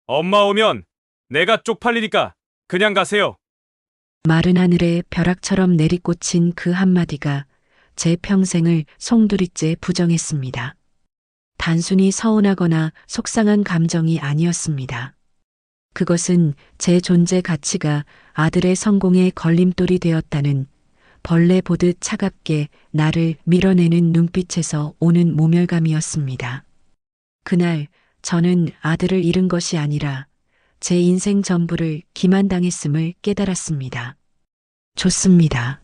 엄마 오면 내가 쪽팔리니까 그냥 가세요. 마른 하늘에 벼락처럼 내리꽂힌 그 한마디가 제 평생을 송두리째 부정했습니다. 단순히 서운하거나 속상한 감정이 아니었습니다. 그것은 제 존재 가치가 아들의 성공에 걸림돌이 되었다는 벌레 보듯 차갑게 나를 밀어내는 눈빛에서 오는 모멸감이었습니다. 그날 저는 아들을 잃은 것이 아니라 제 인생 전부를 기만당했음을 깨달았습니다. 좋습니다.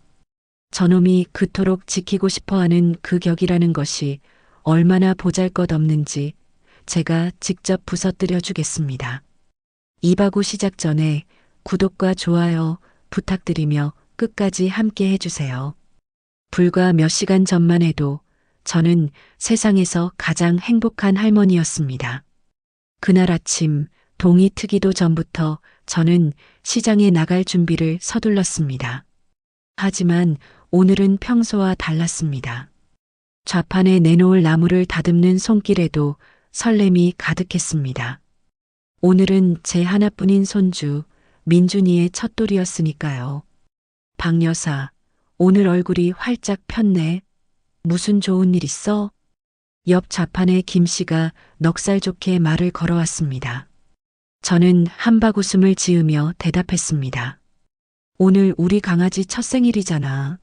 저놈이 그토록 지키고 싶어하는 그 격이라는 것이 얼마나 보잘것없는지 제가 직접 부서뜨려 주겠습니다. 이바구 시작 전에 구독과 좋아요 부탁드리며 끝까지 함께 해주세요. 불과 몇 시간 전만 해도 저는 세상에서 가장 행복한 할머니였습니다. 그날 아침 동이 트기도 전부터 저는 시장에 나갈 준비를 서둘렀습니다. 하지만 오늘은 평소와 달랐습니다. 좌판에 내놓을 나무를 다듬는 손길에도 설렘이 가득했습니다. 오늘은 제 하나뿐인 손주 민준이의 첫돌이었으니까요. 박 여사, 오늘 얼굴이 활짝 폈네. 무슨 좋은 일 있어? 옆 좌판에 김 씨가 넉살 좋게 말을 걸어왔습니다. 저는 한박 웃음을 지으며 대답했습니다. 오늘 우리 강아지 첫 생일이잖아.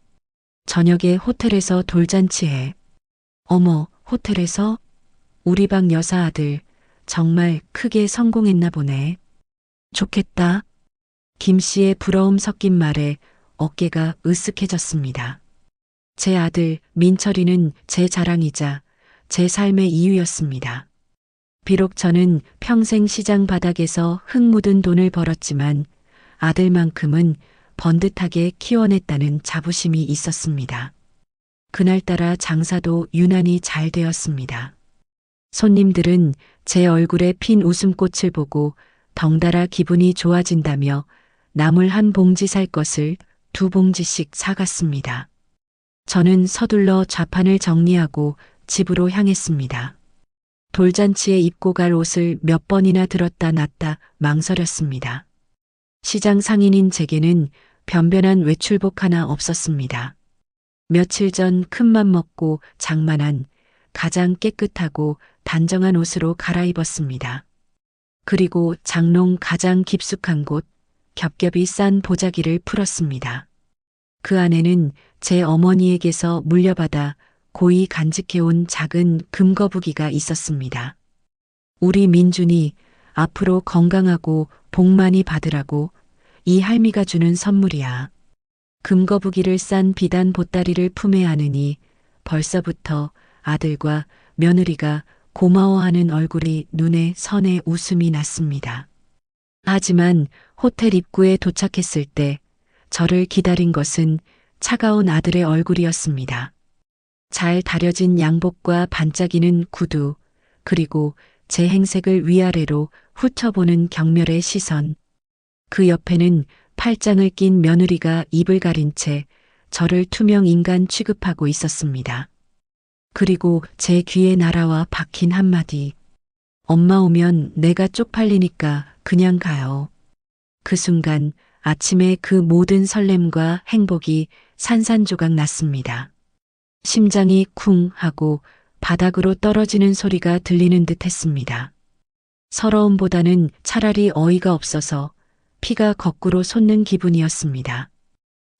저녁에 호텔에서 돌잔치해. 어머, 호텔에서? 우리 박 여사 아들 정말 크게 성공했나 보네. 좋겠다. 김 씨의 부러움 섞인 말에 어깨가 으쓱해졌습니다. 제 아들 민철이는 제 자랑이자 제 삶의 이유였습니다. 비록 저는 평생 시장 바닥에서 흙 묻은 돈을 벌었지만 아들만큼은 번듯하게 키워냈다는 자부심이 있었습니다. 그날따라 장사도 유난히 잘 되었습니다. 손님들은 제 얼굴에 핀 웃음꽃을 보고 덩달아 기분이 좋아진다며 나물 한 봉지 살 것을 2봉지씩 사갔습니다. 저는 서둘러 좌판을 정리하고 집으로 향했습니다. 돌잔치에 입고 갈 옷을 몇 번이나 들었다 놨다 망설였습니다. 시장 상인인 제게는 변변한 외출복 하나 없었습니다. 며칠 전 큰맘 먹고 장만한 가장 깨끗하고 단정한 옷으로 갈아입었습니다. 그리고 장롱 가장 깊숙한 곳 겹겹이 싼 보자기를 풀었습니다. 그 안에는 제 어머니에게서 물려받아 고이 간직해온 작은 금거북이가 있었습니다. 우리 민준이 앞으로 건강하고 복 많이 받으라고 이 할미가 주는 선물이야. 금거북이를 싼 비단 보따리를 품에 안으니 벌써부터 아들과 며느리가 고마워하는 얼굴이 눈에 선해 웃음이 났습니다. 하지만 호텔 입구에 도착했을 때 저를 기다린 것은 차가운 아들의 얼굴이었습니다. 잘 다려진 양복과 반짝이는 구두, 그리고 제 행색을 위아래로 훑어보는 경멸의 시선. 그 옆에는 팔짱을 낀 며느리가 입을 가린 채 저를 투명 인간 취급하고 있었습니다. 그리고 제 귀에 날아와 박힌 한마디. 엄마 오면 내가 쪽팔리니까 그냥 가요. 그 순간 아침에 그 모든 설렘과 행복이 산산조각 났습니다. 심장이 쿵 하고 바닥으로 떨어지는 소리가 들리는 듯 했습니다. 서러움보다는 차라리 어이가 없어서 피가 거꾸로 솟는 기분이었습니다.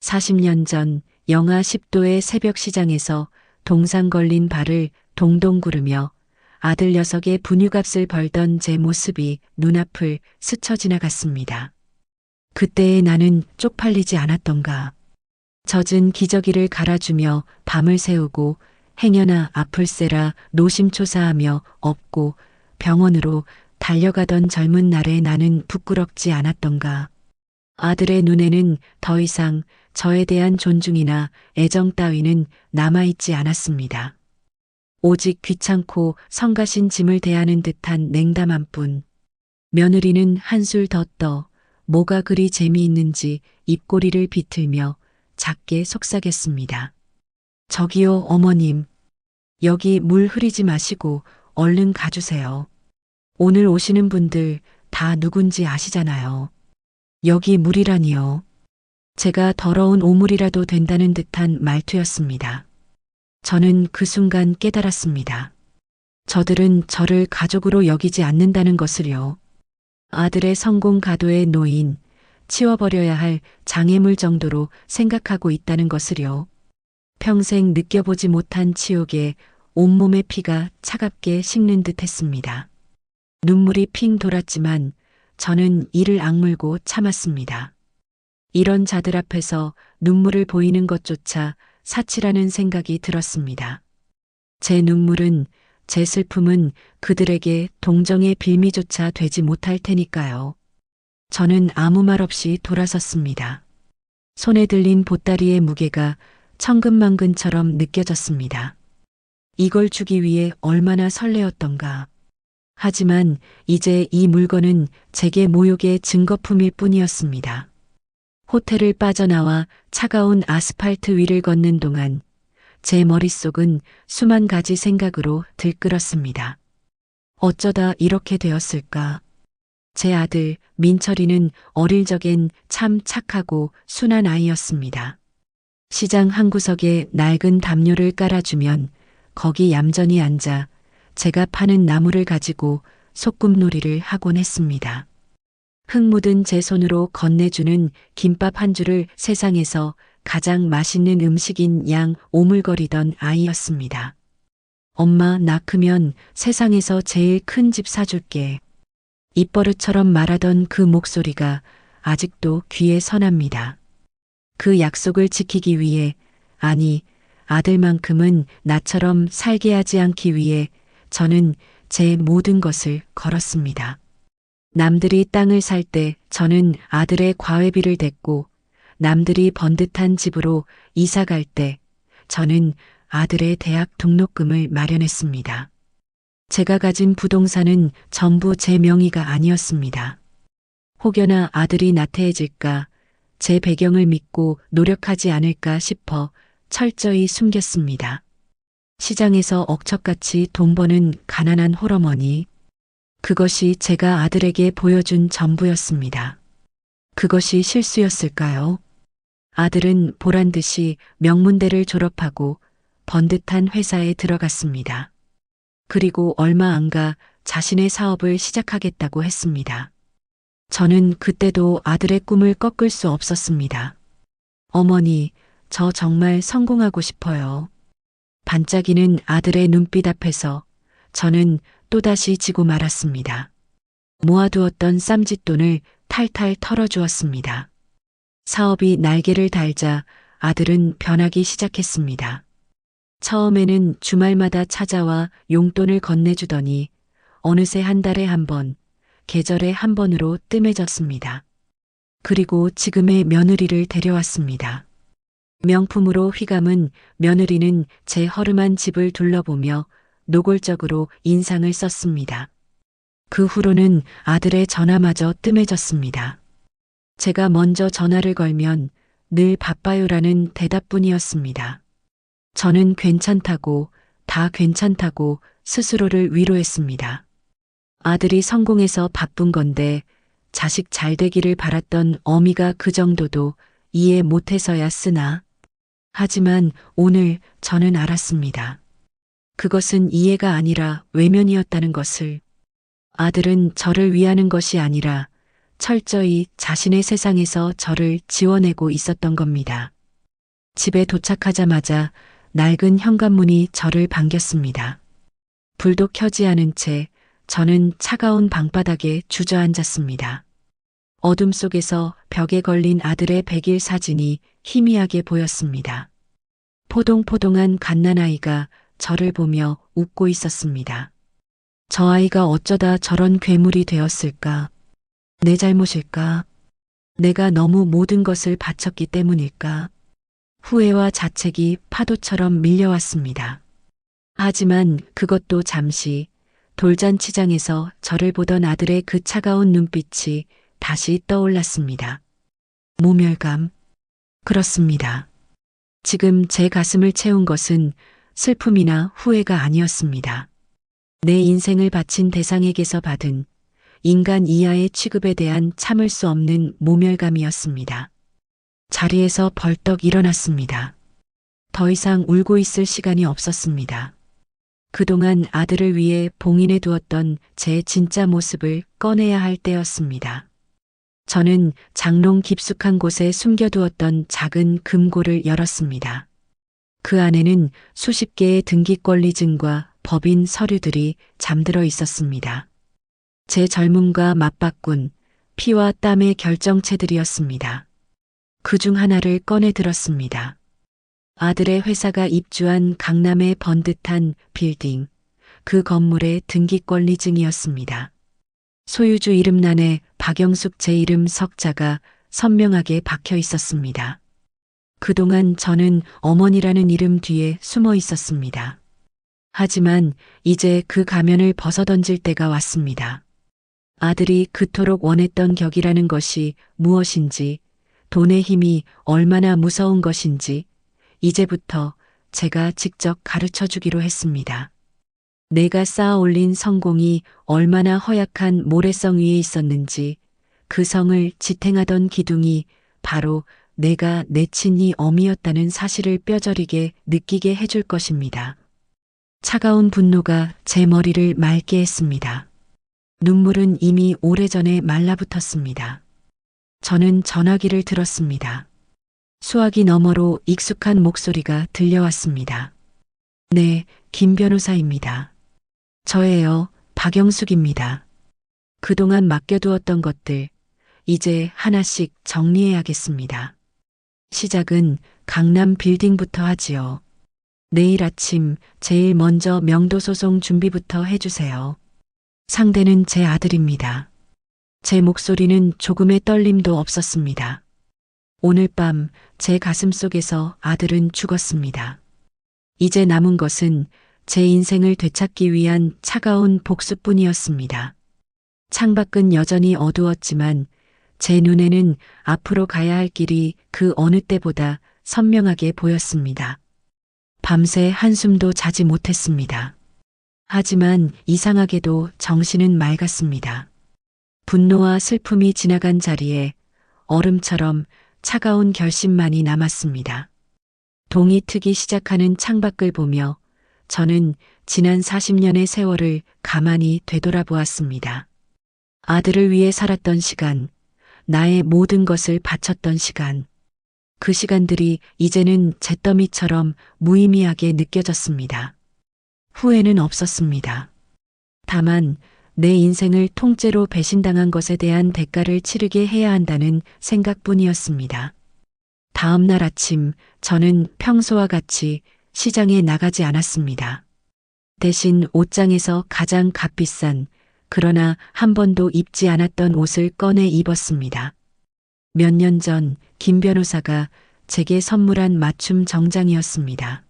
40년 전 영하 10도의 새벽 시장에서 동상 걸린 발을 동동 구르며 아들 녀석의 분유값을 벌던 제 모습이 눈앞을 스쳐 지나갔습니다. 그때의 나는 쪽팔리지 않았던가. 젖은 기저귀를 갈아주며 밤을 새우고 행여나 아플세라 노심초사하며 업고 병원으로 달려가던 젊은 날의 나는 부끄럽지 않았던가. 아들의 눈에는 더 이상 저에 대한 존중이나 애정 따위는 남아있지 않았습니다. 오직 귀찮고 성가신 짐을 대하는 듯한 냉담한 뿐. 며느리는 한술 더 떠 뭐가 그리 재미있는지 입꼬리를 비틀며 작게 속삭였습니다. 저기요 어머님, 여기 물 흐리지 마시고 얼른 가주세요. 오늘 오시는 분들 다 누군지 아시잖아요. 여기 물이라니요. 제가 더러운 오물이라도 된다는 듯한 말투였습니다. 저는 그 순간 깨달았습니다. 저들은 저를 가족으로 여기지 않는다는 것을요. 아들의 성공 가도에 놓인 치워버려야 할 장애물 정도로 생각하고 있다는 것을요. 평생 느껴보지 못한 치욕에 온몸의 피가 차갑게 식는 듯 했습니다. 눈물이 핑 돌았지만 저는 이를 악물고 참았습니다. 이런 자들 앞에서 눈물을 보이는 것조차 사치라는 생각이 들었습니다. 제 눈물은, 제 슬픔은 그들에게 동정의 빌미조차 되지 못할 테니까요. 저는 아무 말 없이 돌아섰습니다. 손에 들린 보따리의 무게가 천근만근처럼 느껴졌습니다. 이걸 주기 위해 얼마나 설레었던가. 하지만 이제 이 물건은 제게 모욕의 증거품일 뿐이었습니다. 호텔을 빠져나와 차가운 아스팔트 위를 걷는 동안 제 머릿속은 수만 가지 생각으로 들끓었습니다. 어쩌다 이렇게 되었을까? 제 아들 민철이는 어릴 적엔 참 착하고 순한 아이였습니다. 시장 한 구석에 낡은 담요를 깔아주면 거기 얌전히 앉아 제가 파는 나무를 가지고 소꿉놀이를 하곤 했습니다. 흙 묻은 제 손으로 건네주는 김밥 한 줄을 세상에서 가장 맛있는 음식인 양 오물거리던 아이였습니다. 엄마, 나 크면 세상에서 제일 큰 집 사줄게. 입버릇처럼 말하던 그 목소리가 아직도 귀에 선합니다. 그 약속을 지키기 위해, 아니, 아들만큼은 나처럼 살게 하지 않기 위해 저는 제 모든 것을 걸었습니다. 남들이 땅을 살 때 저는 아들의 과외비를 댔고, 남들이 번듯한 집으로 이사 갈 때 저는 아들의 대학 등록금을 마련했습니다. 제가 가진 부동산은 전부 제 명의가 아니었습니다. 혹여나 아들이 나태해질까, 제 배경을 믿고 노력하지 않을까 싶어 철저히 숨겼습니다. 시장에서 억척같이 돈 버는 가난한 홀어머니. 그것이 제가 아들에게 보여준 전부였습니다. 그것이 실수였을까요? 아들은 보란 듯이 명문대를 졸업하고 번듯한 회사에 들어갔습니다. 그리고 얼마 안 가 자신의 사업을 시작하겠다고 했습니다. 저는 그때도 아들의 꿈을 꺾을 수 없었습니다. 어머니, 저 정말 성공하고 싶어요. 반짝이는 아들의 눈빛 앞에서 저는 또다시 지고 말았습니다. 모아두었던 쌈짓돈을 탈탈 털어주었습니다. 사업이 날개를 달자 아들은 변하기 시작했습니다. 처음에는 주말마다 찾아와 용돈을 건네주더니 어느새 한 달에 한 번, 계절에 한 번으로 뜸해졌습니다. 그리고 지금의 며느리를 데려왔습니다. 명품으로 휘감은 며느리는 제 허름한 집을 둘러보며 노골적으로 인상을 썼습니다. 그 후로는 아들의 전화마저 뜸해졌습니다. 제가 먼저 전화를 걸면 늘 바빠요라는 대답뿐이었습니다. 저는 괜찮다고, 다 괜찮다고 스스로를 위로했습니다. 아들이 성공해서 바쁜 건데 자식 잘 되기를 바랐던 어미가 그 정도도 이해 못해서야 쓰나. 하지만 오늘 저는 알았습니다. 그것은 이해가 아니라 외면이었다는 것을. 아들은 저를 위하는 것이 아니라 철저히 자신의 세상에서 저를 지워내고 있었던 겁니다. 집에 도착하자마자 낡은 현관문이 저를 반겼습니다. 불도 켜지 않은 채 저는 차가운 방바닥에 주저앉았습니다. 어둠 속에서 벽에 걸린 아들의 백일 사진이 희미하게 보였습니다. 포동포동한 갓난아이가 저를 보며 웃고 있었습니다. 저 아이가 어쩌다 저런 괴물이 되었을까? 내 잘못일까? 내가 너무 모든 것을 바쳤기 때문일까? 후회와 자책이 파도처럼 밀려왔습니다. 하지만 그것도 잠시, 돌잔치장에서 저를 보던 아들의 그 차가운 눈빛이 다시 떠올랐습니다. 모멸감. 그렇습니다. 지금 제 가슴을 채운 것은 슬픔이나 후회가 아니었습니다. 내 인생을 바친 대상에게서 받은 인간 이하의 취급에 대한 참을 수 없는 모멸감이었습니다. 자리에서 벌떡 일어났습니다. 더 이상 울고 있을 시간이 없었습니다. 그동안 아들을 위해 봉인해 두었던 제 진짜 모습을 꺼내야 할 때였습니다. 저는 장롱 깊숙한 곳에 숨겨두었던 작은 금고를 열었습니다. 그 안에는 수십 개의 등기권리증과 법인 서류들이 잠들어 있었습니다. 제 젊음과 맞바꾼 피와 땀의 결정체들이었습니다. 그중 하나를 꺼내 들었습니다. 아들의 회사가 입주한 강남의 번듯한 빌딩, 그 건물의 등기권리증이었습니다. 소유주 이름란에 박영숙 제 이름 석자가 선명하게 박혀 있었습니다. 그동안 저는 어머니라는 이름 뒤에 숨어 있었습니다. 하지만 이제 그 가면을 벗어던질 때가 왔습니다. 아들이 그토록 원했던 격이라는 것이 무엇인지, 돈의 힘이 얼마나 무서운 것인지, 이제부터 제가 직접 가르쳐 주기로 했습니다. 내가 쌓아 올린 성공이 얼마나 허약한 모래성 위에 있었는지, 그 성을 지탱하던 기둥이 바로 내가 내친 이 어미였다는 사실을 뼈저리게 느끼게 해줄 것입니다. 차가운 분노가 제 머리를 맑게 했습니다. 눈물은 이미 오래전에 말라붙었습니다. 저는 전화기를 들었습니다. 수화기 너머로 익숙한 목소리가 들려왔습니다. 네, 김 변호사입니다. 저예요, 박영숙입니다. 그동안 맡겨두었던 것들, 이제 하나씩 정리해야겠습니다. 시작은 강남 빌딩부터 하지요. 내일 아침 제일 먼저 명도소송 준비부터 해주세요. 상대는 제 아들입니다. 제 목소리는 조금의 떨림도 없었습니다. 오늘 밤 제 가슴 속에서 아들은 죽었습니다. 이제 남은 것은 제 인생을 되찾기 위한 차가운 복수뿐이었습니다. 창밖은 여전히 어두웠지만 제 눈에는 앞으로 가야 할 길이 그 어느 때보다 선명하게 보였습니다. 밤새 한숨도 자지 못했습니다. 하지만 이상하게도 정신은 맑았습니다. 분노와 슬픔이 지나간 자리에 얼음처럼 차가운 결심만이 남았습니다. 동이 트기 시작하는 창밖을 보며 저는 지난 40년의 세월을 가만히 되돌아보았습니다. 아들을 위해 살았던 시간, 나의 모든 것을 바쳤던 시간, 그 시간들이 이제는 잿더미처럼 무의미하게 느껴졌습니다. 후회는 없었습니다. 다만 내 인생을 통째로 배신당한 것에 대한 대가를 치르게 해야 한다는 생각뿐이었습니다. 다음 날 아침 저는 평소와 같이 시장에 나가지 않았습니다. 대신 옷장에서 가장 값비싼 그러나 한 번도 입지 않았던 옷을 꺼내 입었습니다. 몇 년 전 김 변호사가 제게 선물한 맞춤 정장이었습니다.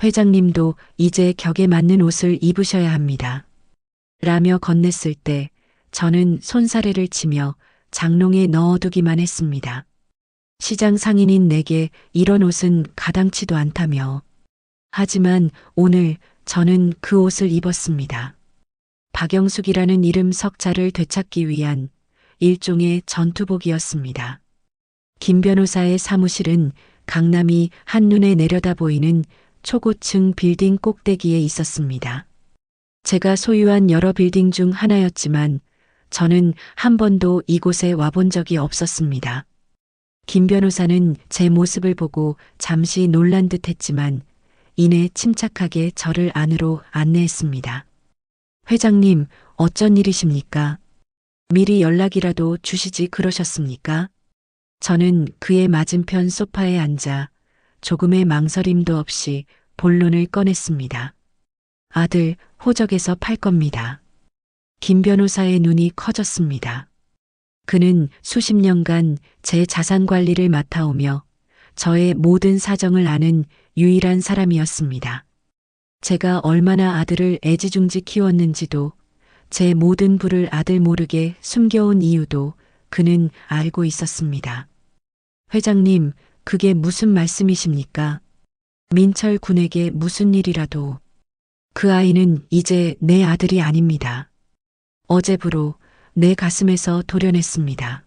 회장님도 이제 격에 맞는 옷을 입으셔야 합니다. 라며 건넸을 때 저는 손사래를 치며 장롱에 넣어두기만 했습니다. 시장 상인인 내게 이런 옷은 가당치도 않다며. 하지만 오늘 저는 그 옷을 입었습니다. 박영숙이라는 이름 석자를 되찾기 위한 일종의 전투복이었습니다. 김 변호사의 사무실은 강남이 한눈에 내려다 보이는 초고층 빌딩 꼭대기에 있었습니다. 제가 소유한 여러 빌딩 중 하나였지만 저는 한 번도 이곳에 와본 적이 없었습니다. 김 변호사는 제 모습을 보고 잠시 놀란 듯 했지만 이내 침착하게 저를 안으로 안내했습니다. 회장님, 어쩐 일이십니까? 미리 연락이라도 주시지 그러셨습니까? 저는 그의 맞은편 소파에 앉아 조금의 망설임도 없이 본론을 꺼냈습니다. 아들, 호적에서 팔 겁니다. 김 변호사의 눈이 커졌습니다. 그는 수십 년간 제 자산 관리를 맡아오며 저의 모든 사정을 아는 유일한 사람이었습니다. 제가 얼마나 아들을 애지중지 키웠는지도 제 모든 부를 아들 모르게 숨겨온 이유도 그는 알고 있었습니다. 회장님, 그게 무슨 말씀이십니까? 민철 군에게 무슨 일이라도. 그 아이는 이제 내 아들이 아닙니다. 어제부로 내 가슴에서 도려냈습니다.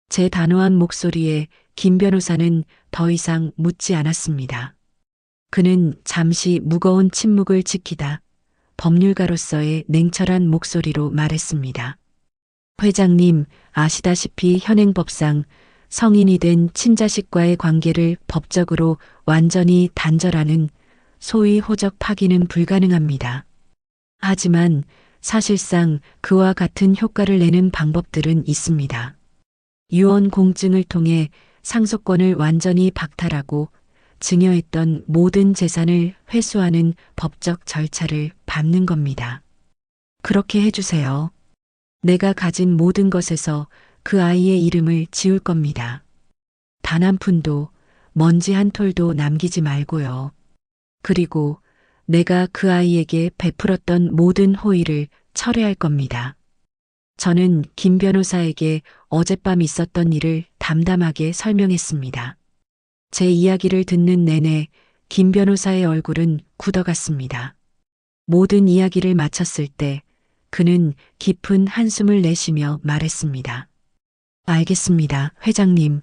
제 단호한 목소리에 김 변호사는 더 이상 묻지 않았습니다. 그는 잠시 무거운 침묵을 지키다 법률가로서의 냉철한 목소리로 말했습니다. 회장님, 아시다시피 현행법상 성인이 된 친자식과의 관계를 법적으로 완전히 단절하는 소위 호적 파기는 불가능합니다. 하지만 사실상 그와 같은 효과를 내는 방법들은 있습니다. 유언 공증을 통해 상속권을 완전히 박탈하고 증여했던 모든 재산을 회수하는 법적 절차를 밟는 겁니다. 그렇게 해주세요. 내가 가진 모든 것에서 그 아이의 이름을 지울 겁니다. 단 한 푼도, 먼지 한 톨도 남기지 말고요. 그리고 내가 그 아이에게 베풀었던 모든 호의를 철회할 겁니다. 저는 김 변호사에게 어젯밤 있었던 일을 담담하게 설명했습니다. 제 이야기를 듣는 내내 김 변호사의 얼굴은 굳어갔습니다. 모든 이야기를 마쳤을 때 그는 깊은 한숨을 내쉬며 말했습니다. 알겠습니다, 회장님.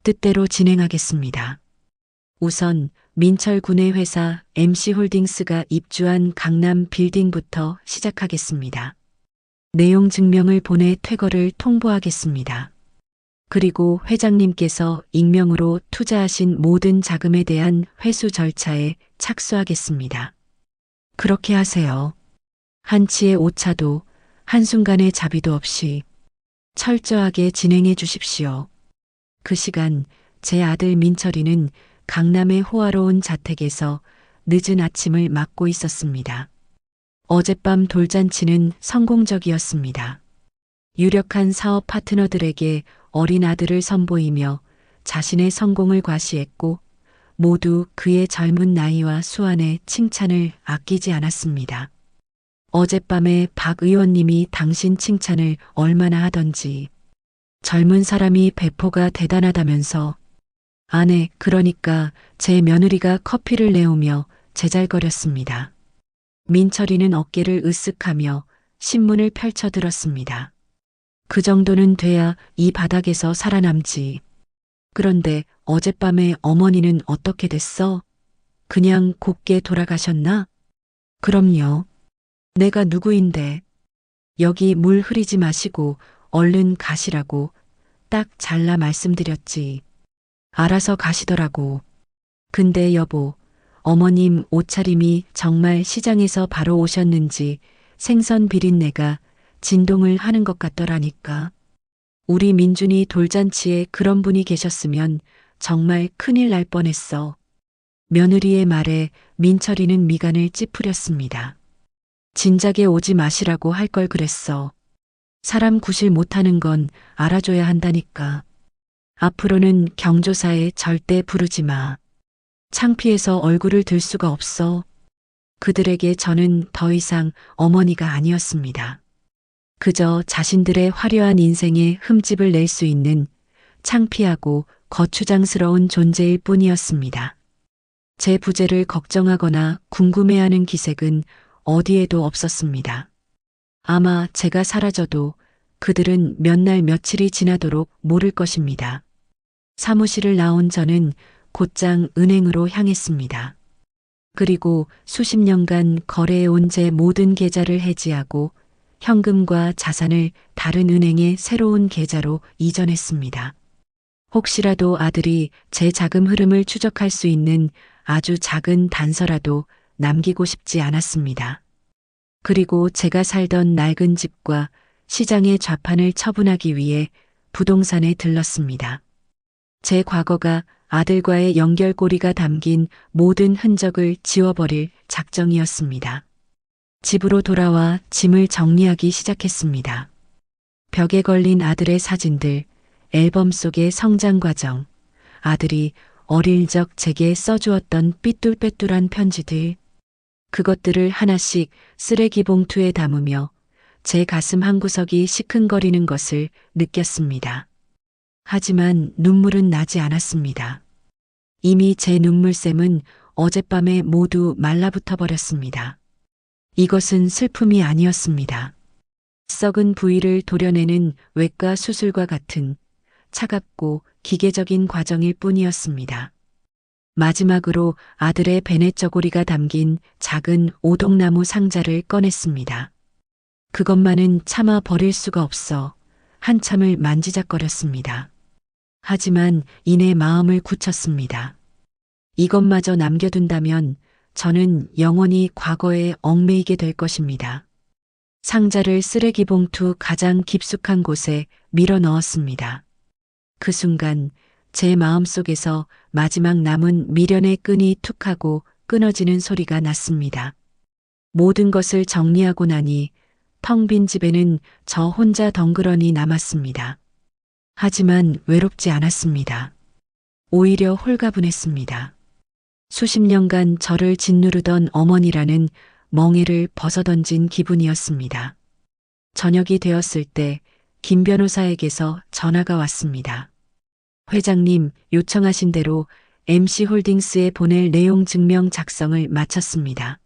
뜻대로 진행하겠습니다. 우선 민철 군의 회사 MC홀딩스가 입주한 강남 빌딩부터 시작하겠습니다. 내용 증명을 보내 퇴거를 통보하겠습니다. 그리고 회장님께서 익명으로 투자하신 모든 자금에 대한 회수 절차에 착수하겠습니다. 그렇게 하세요. 한치의 오차도 한순간의 자비도 없이 철저하게 진행해 주십시오. 그 시간 제 아들 민철이는 강남의 호화로운 자택에서 늦은 아침을 맞고 있었습니다. 어젯밤 돌잔치는 성공적이었습니다. 유력한 사업 파트너들에게 어린 아들을 선보이며 자신의 성공을 과시했고 모두 그의 젊은 나이와 수완의 칭찬을 아끼지 않았습니다. 어젯밤에 박 의원님이 당신 칭찬을 얼마나 하던지 젊은 사람이 배포가 대단하다면서 아내, 그러니까 제 며느리가 커피를 내오며 제잘거렸습니다. 민철이는 어깨를 으쓱하며 신문을 펼쳐들었습니다. 그 정도는 돼야 이 바닥에서 살아남지. 그런데 어젯밤에 어머니는 어떻게 됐어? 그냥 곱게 돌아가셨나? 그럼요. 내가 누구인데. 여기 물 흐리지 마시고 얼른 가시라고 딱 잘라 말씀드렸지. 알아서 가시더라고. 근데 여보, 어머님 옷차림이 정말 시장에서 바로 오셨는지 생선 비린내가 진동을 하는 것 같더라니까. 우리 민준이 돌잔치에 그런 분이 계셨으면 정말 큰일 날 뻔했어. 며느리의 말에 민철이는 미간을 찌푸렸습니다. 진작에 오지 마시라고 할 걸 그랬어. 사람 구실 못하는 건 알아줘야 한다니까. 앞으로는 경조사에 절대 부르지 마. 창피해서 얼굴을 들 수가 없어. 그들에게 저는 더 이상 어머니가 아니었습니다. 그저 자신들의 화려한 인생에 흠집을 낼 수 있는 창피하고 거추장스러운 존재일 뿐이었습니다. 제 부재를 걱정하거나 궁금해하는 기색은 어디에도 없었습니다. 아마 제가 사라져도 그들은 몇 날 며칠이 지나도록 모를 것입니다. 사무실을 나온 저는 곧장 은행으로 향했습니다. 그리고 수십 년간 거래해온 제 모든 계좌를 해지하고 현금과 자산을 다른 은행의 새로운 계좌로 이전했습니다. 혹시라도 아들이 제 자금 흐름을 추적할 수 있는 아주 작은 단서라도 남기고 싶지 않았습니다. 그리고 제가 살던 낡은 집과 시장의 좌판을 처분하기 위해 부동산에 들렀습니다. 제 과거가 아들과의 연결고리가 담긴 모든 흔적을 지워버릴 작정이었습니다. 집으로 돌아와 짐을 정리하기 시작했습니다. 벽에 걸린 아들의 사진들, 앨범 속의 성장 과정, 아들이 어릴 적 제게 써주었던 삐뚤빼뚤한 편지들, 그것들을 하나씩 쓰레기 봉투에 담으며 제 가슴 한구석이 시큰거리는 것을 느꼈습니다. 하지만 눈물은 나지 않았습니다. 이미 제 눈물샘은 어젯밤에 모두 말라붙어 버렸습니다. 이것은 슬픔이 아니었습니다. 썩은 부위를 도려내는 외과 수술과 같은 차갑고 기계적인 과정일 뿐이었습니다. 마지막으로 아들의 베넷 저고리가 담긴 작은 오동나무 상자를 꺼냈습니다. 그것만은 차마 버릴 수가 없어 한참을 만지작거렸습니다. 하지만 이내 마음을 굳혔습니다. 이것마저 남겨둔다면 저는 영원히 과거에 얽매이게 될 것입니다. 상자를 쓰레기 봉투 가장 깊숙한 곳에 밀어 넣었습니다. 그 순간 제 마음속에서 마지막 남은 미련의 끈이 툭 하고 끊어지는 소리가 났습니다. 모든 것을 정리하고 나니 텅 빈 집에는 저 혼자 덩그러니 남았습니다. 하지만 외롭지 않았습니다. 오히려 홀가분했습니다. 수십 년간 저를 짓누르던 어머니라는 멍에를 벗어던진 기분이었습니다. 저녁이 되었을 때 김 변호사에게서 전화가 왔습니다. 회장님 요청하신 대로 MC홀딩스에 보낼 내용 증명 작성을 마쳤습니다.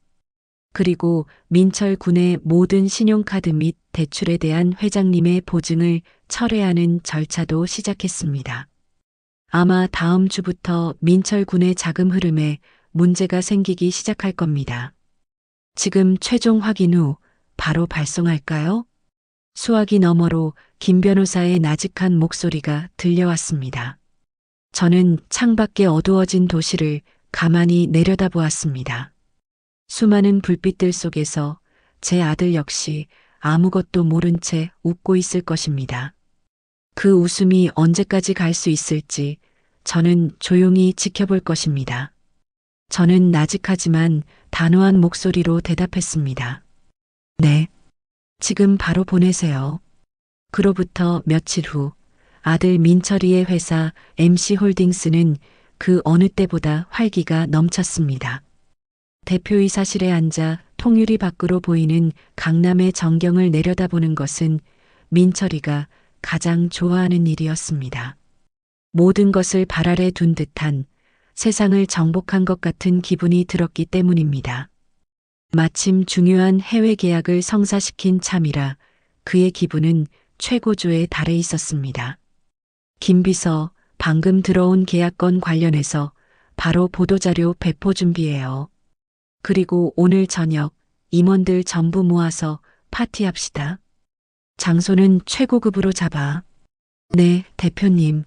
그리고 민철 군의 모든 신용카드 및 대출에 대한 회장님의 보증을 철회하는 절차도 시작했습니다. 아마 다음 주부터 민철 군의 자금 흐름에 문제가 생기기 시작할 겁니다. 지금 최종 확인 후 바로 발송할까요? 수화기 너머로 김 변호사의 나직한 목소리가 들려왔습니다. 저는 창밖에 어두워진 도시를 가만히 내려다보았습니다. 수많은 불빛들 속에서 제 아들 역시 아무것도 모른 채 웃고 있을 것입니다. 그 웃음이 언제까지 갈 수 있을지 저는 조용히 지켜볼 것입니다. 저는 나직하지만 단호한 목소리로 대답했습니다. 네. 지금 바로 보내세요. 그로부터 며칠 후 아들 민철이의 회사 MC홀딩스는 그 어느 때보다 활기가 넘쳤습니다. 대표이사실에 앉아 통유리 밖으로 보이는 강남의 전경을 내려다보는 것은 민철이가 가장 좋아하는 일이었습니다. 모든 것을 발 아래 둔 듯한 세상을 정복한 것 같은 기분이 들었기 때문입니다. 마침 중요한 해외 계약을 성사시킨 참이라 그의 기분은 최고조에 달해 있었습니다. 김 비서, 방금 들어온 계약건 관련해서 바로 보도자료 배포 준비해요. 그리고 오늘 저녁 임원들 전부 모아서 파티합시다. 장소는 최고급으로 잡아. 네, 대표님.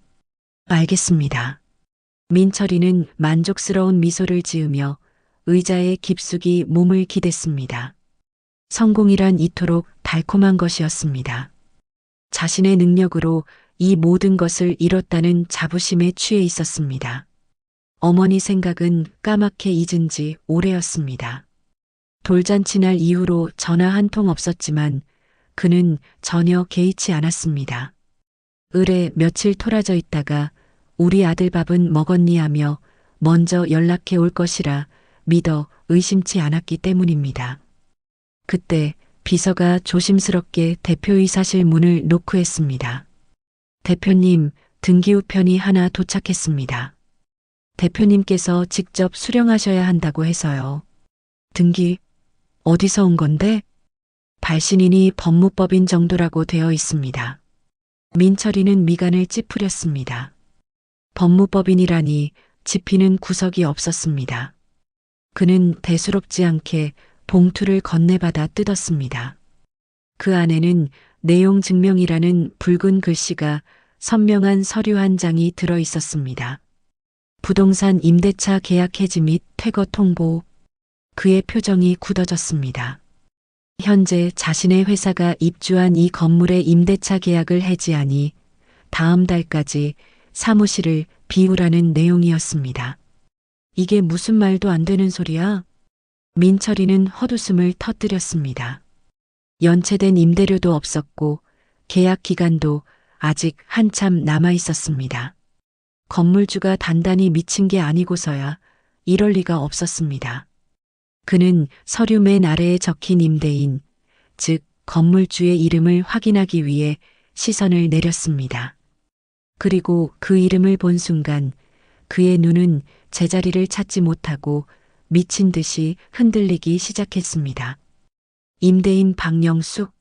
알겠습니다. 민철이는 만족스러운 미소를 지으며 의자에 깊숙이 몸을 기댔습니다. 성공이란 이토록 달콤한 것이었습니다. 자신의 능력으로 이 모든 것을 이뤘다는 자부심에 취해 있었습니다. 어머니 생각은 까맣게 잊은 지 오래였습니다. 돌잔치 날 이후로 전화 한 통 없었지만 그는 전혀 개의치 않았습니다. 을에 며칠 토라져 있다가 우리 아들 밥은 먹었니 하며 먼저 연락해 올 것이라 믿어 의심치 않았기 때문입니다. 그때 비서가 조심스럽게 대표이사실 문을 노크했습니다. 대표님, 등기우편이 하나 도착했습니다. 대표님께서 직접 수령하셔야 한다고 해서요. 등기, 어디서 온 건데? 발신인이 법무법인 정도라고 되어 있습니다. 민철이는 미간을 찌푸렸습니다. 법무법인이라니 집히는 구석이 없었습니다. 그는 대수롭지 않게 봉투를 건네받아 뜯었습니다. 그 안에는 내용 증명이라는 붉은 글씨가 선명한 서류 한 장이 들어 있었습니다. 부동산 임대차 계약 해지 및 퇴거 통보. 그의 표정이 굳어졌습니다. 현재 자신의 회사가 입주한 이 건물의 임대차 계약을 해지하니 다음 달까지 사무실을 비우라는 내용이었습니다. 이게 무슨 말도 안 되는 소리야? 민철이는 헛웃음을 터뜨렸습니다. 연체된 임대료도 없었고 계약 기간도 아직 한참 남아 있었습니다. 건물주가 단단히 미친 게 아니고서야 이럴 리가 없었습니다. 그는 서류 맨 아래에 적힌 임대인, 즉 건물주의 이름을 확인하기 위해 시선을 내렸습니다. 그리고 그 이름을 본 순간 그의 눈은 제자리를 찾지 못하고 미친 듯이 흔들리기 시작했습니다. 임대인 박영숙.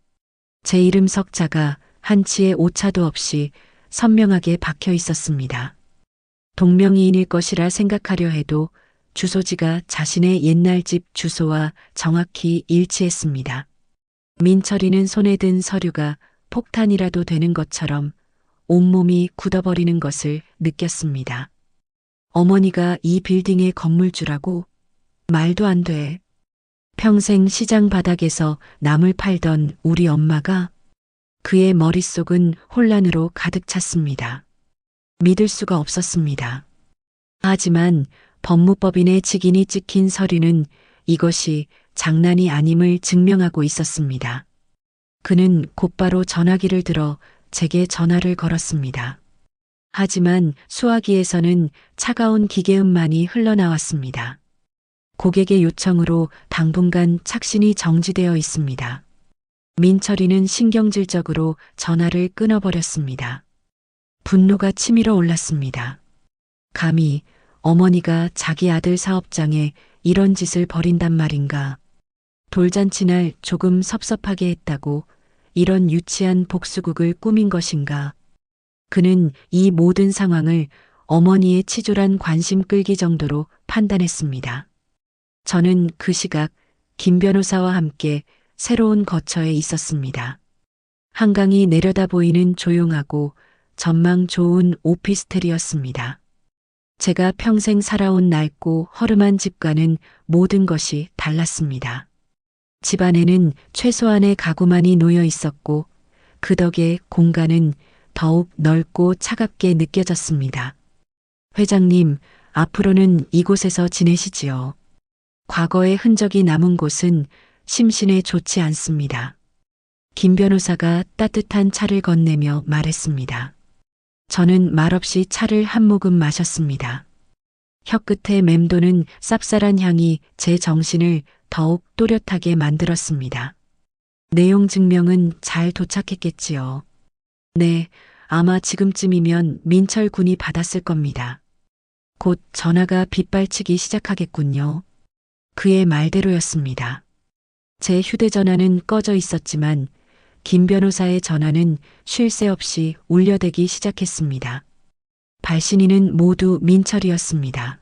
제 이름 석자가 한치의 오차도 없이 선명하게 박혀 있었습니다. 동명이인일 것이라 생각하려 해도 주소지가 자신의 옛날 집 주소와 정확히 일치했습니다. 민철이는 손에 든 서류가 폭탄이라도 되는 것처럼 온몸이 굳어버리는 것을 느꼈습니다. 어머니가 이 빌딩의 건물주라고? 말도 안 돼. 평생 시장 바닥에서 나물 팔던 우리 엄마가? 그의 머릿속은 혼란으로 가득 찼습니다. 믿을 수가 없었습니다. 하지만 법무법인의 직인이 찍힌 서류는 이것이 장난이 아님을 증명하고 있었습니다. 그는 곧바로 전화기를 들어 제게 전화를 걸었습니다. 하지만 수화기에서는 차가운 기계음만이 흘러나왔습니다. 고객의 요청으로 당분간 착신이 정지되어 있습니다. 민철이는 신경질적으로 전화를 끊어버렸습니다. 분노가 치밀어 올랐습니다. 감히 어머니가 자기 아들 사업장에 이런 짓을 벌인단 말인가. 돌잔치날 조금 섭섭하게 했다고 이런 유치한 복수국을 꾸민 것인가. 그는 이 모든 상황을 어머니의 치졸한 관심 끌기 정도로 판단했습니다. 저는 그 시각 김 변호사와 함께 새로운 거처에 있었습니다. 한강이 내려다 보이는 조용하고 전망 좋은 오피스텔이었습니다. 제가 평생 살아온 낡고 허름한 집과는 모든 것이 달랐습니다. 집 안에는 최소한의 가구만이 놓여 있었고 그 덕에 공간은 더욱 넓고 차갑게 느껴졌습니다. 회장님, 앞으로는 이곳에서 지내시지요. 과거의 흔적이 남은 곳은 심신에 좋지 않습니다. 김 변호사가 따뜻한 차를 건네며 말했습니다. 저는 말없이 차를 한 모금 마셨습니다. 혀끝에 맴도는 쌉쌀한 향이 제 정신을 더욱 또렷하게 만들었습니다. 내용 증명은 잘 도착했겠지요. 네, 아마 지금쯤이면 민철 군이 받았을 겁니다. 곧 전화가 빗발치기 시작하겠군요. 그의 말대로였습니다. 제 휴대전화는 꺼져 있었지만 김 변호사의 전화는 쉴 새 없이 울려대기 시작했습니다. 발신인은 모두 민철이었습니다.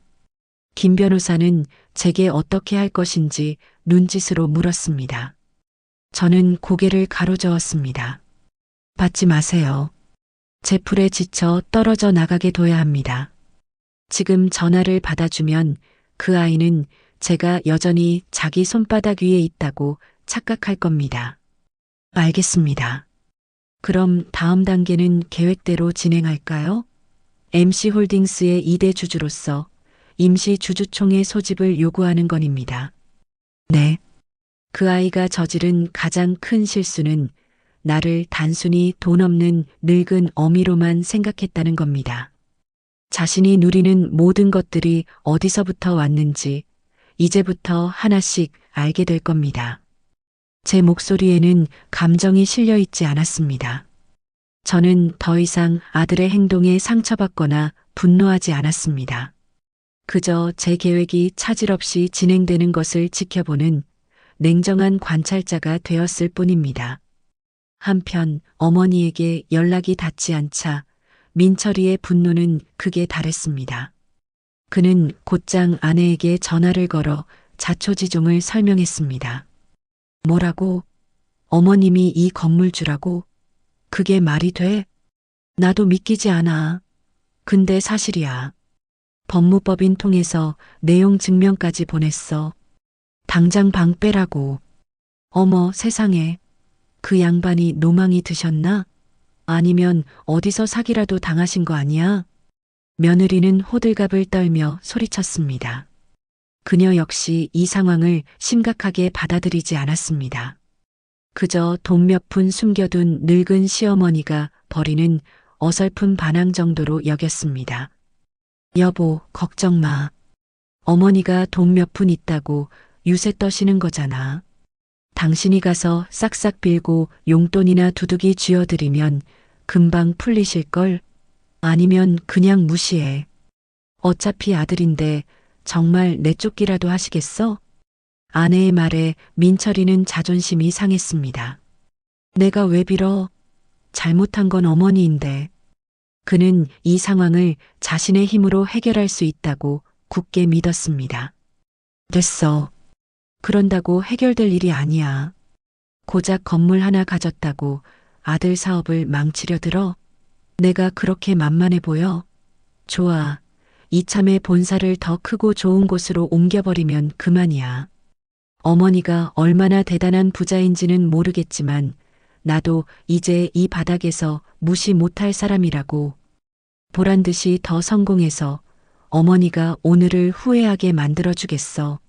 김 변호사는 제게 어떻게 할 것인지 눈짓으로 물었습니다. 저는 고개를 가로저었습니다. 받지 마세요. 제 풀에 지쳐 떨어져 나가게 둬야 합니다. 지금 전화를 받아주면 그 아이는 제가 여전히 자기 손바닥 위에 있다고 착각할 겁니다. 알겠습니다. 그럼 다음 단계는 계획대로 진행할까요? MC홀딩스의 2대 주주로서 임시 주주총회 소집을 요구하는 건입니다. 네. 그 아이가 저지른 가장 큰 실수는 나를 단순히 돈 없는 늙은 어미로만 생각했다는 겁니다. 자신이 누리는 모든 것들이 어디서부터 왔는지 이제부터 하나씩 알게 될 겁니다. 제 목소리에는 감정이 실려 있지 않았습니다. 저는 더 이상 아들의 행동에 상처받거나 분노하지 않았습니다. 그저 제 계획이 차질 없이 진행되는 것을 지켜보는 냉정한 관찰자가 되었을 뿐입니다. 한편 어머니에게 연락이 닿지 않자 민철이의 분노는 극에 달했습니다. 그는 곧장 아내에게 전화를 걸어 자초지종을 설명했습니다. 뭐라고? 어머님이 이 건물주라고? 그게 말이 돼? 나도 믿기지 않아. 근데 사실이야. 법무법인 통해서 내용 증명까지 보냈어. 당장 방 빼라고. 어머 세상에. 그 양반이 노망이 드셨나? 아니면 어디서 사기라도 당하신 거 아니야? 며느리는 호들갑을 떨며 소리쳤습니다. 그녀 역시 이 상황을 심각하게 받아들이지 않았습니다. 그저 돈 몇 푼 숨겨둔 늙은 시어머니가 벌이는 어설픈 반항 정도로 여겼습니다. 여보, 걱정 마. 어머니가 돈 몇 푼 있다고 유세 떠시는 거잖아. 당신이 가서 싹싹 빌고 용돈이나 두둑이 쥐어드리면 금방 풀리실걸? 아니면 그냥 무시해. 어차피 아들인데 정말 내쫓기라도 하시겠어? 아내의 말에 민철이는 자존심이 상했습니다. 내가 왜 빌어? 잘못한 건 어머니인데. 그는 이 상황을 자신의 힘으로 해결할 수 있다고 굳게 믿었습니다. 됐어. 그런다고 해결될 일이 아니야. 고작 건물 하나 가졌다고 아들 사업을 망치려 들어? 내가 그렇게 만만해 보여? 좋아. 이참에 본사를 더 크고 좋은 곳으로 옮겨버리면 그만이야. 어머니가 얼마나 대단한 부자인지는 모르겠지만 나도 이제 이 바닥에서 무시 못할 사람이라고. 보란 듯이 더 성공해서 어머니가 오늘을 후회하게 만들어주겠어.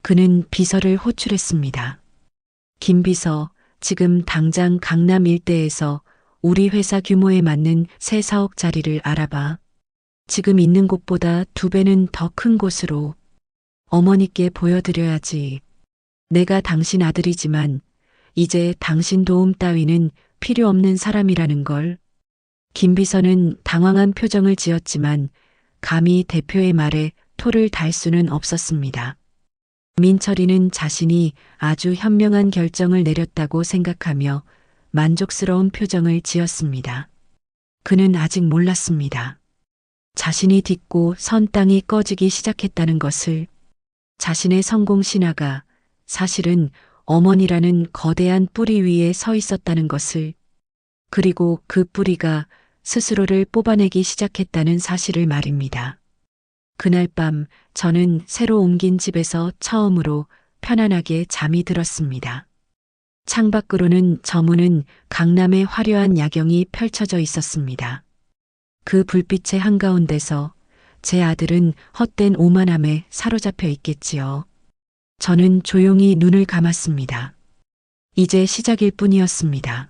그는 비서를 호출했습니다. 김 비서, 지금 당장 강남 일대에서 우리 회사 규모에 맞는 새 사옥 자리를 알아봐. 지금 있는 곳보다 2배는 더 큰 곳으로. 어머니께 보여드려야지. 내가 당신 아들이지만 이제 당신 도움 따위는 필요 없는 사람이라는 걸. 김 비서는 당황한 표정을 지었지만 감히 대표의 말에 토를 달 수는 없었습니다. 민철이는 자신이 아주 현명한 결정을 내렸다고 생각하며 만족스러운 표정을 지었습니다. 그는 아직 몰랐습니다. 자신이 딛고 선 땅이 꺼지기 시작했다는 것을. 자신의 성공 신화가 사실은 어머니라는 거대한 뿌리 위에 서 있었다는 것을. 그리고 그 뿌리가 스스로를 뽑아내기 시작했다는 사실을 말입니다. 그날 밤 저는 새로 옮긴 집에서 처음으로 편안하게 잠이 들었습니다. 창밖으로는 저무는 강남의 화려한 야경이 펼쳐져 있었습니다. 그 불빛의 한가운데서 제 아들은 헛된 오만함에 사로잡혀 있겠지요. 저는 조용히 눈을 감았습니다. 이제 시작일 뿐이었습니다.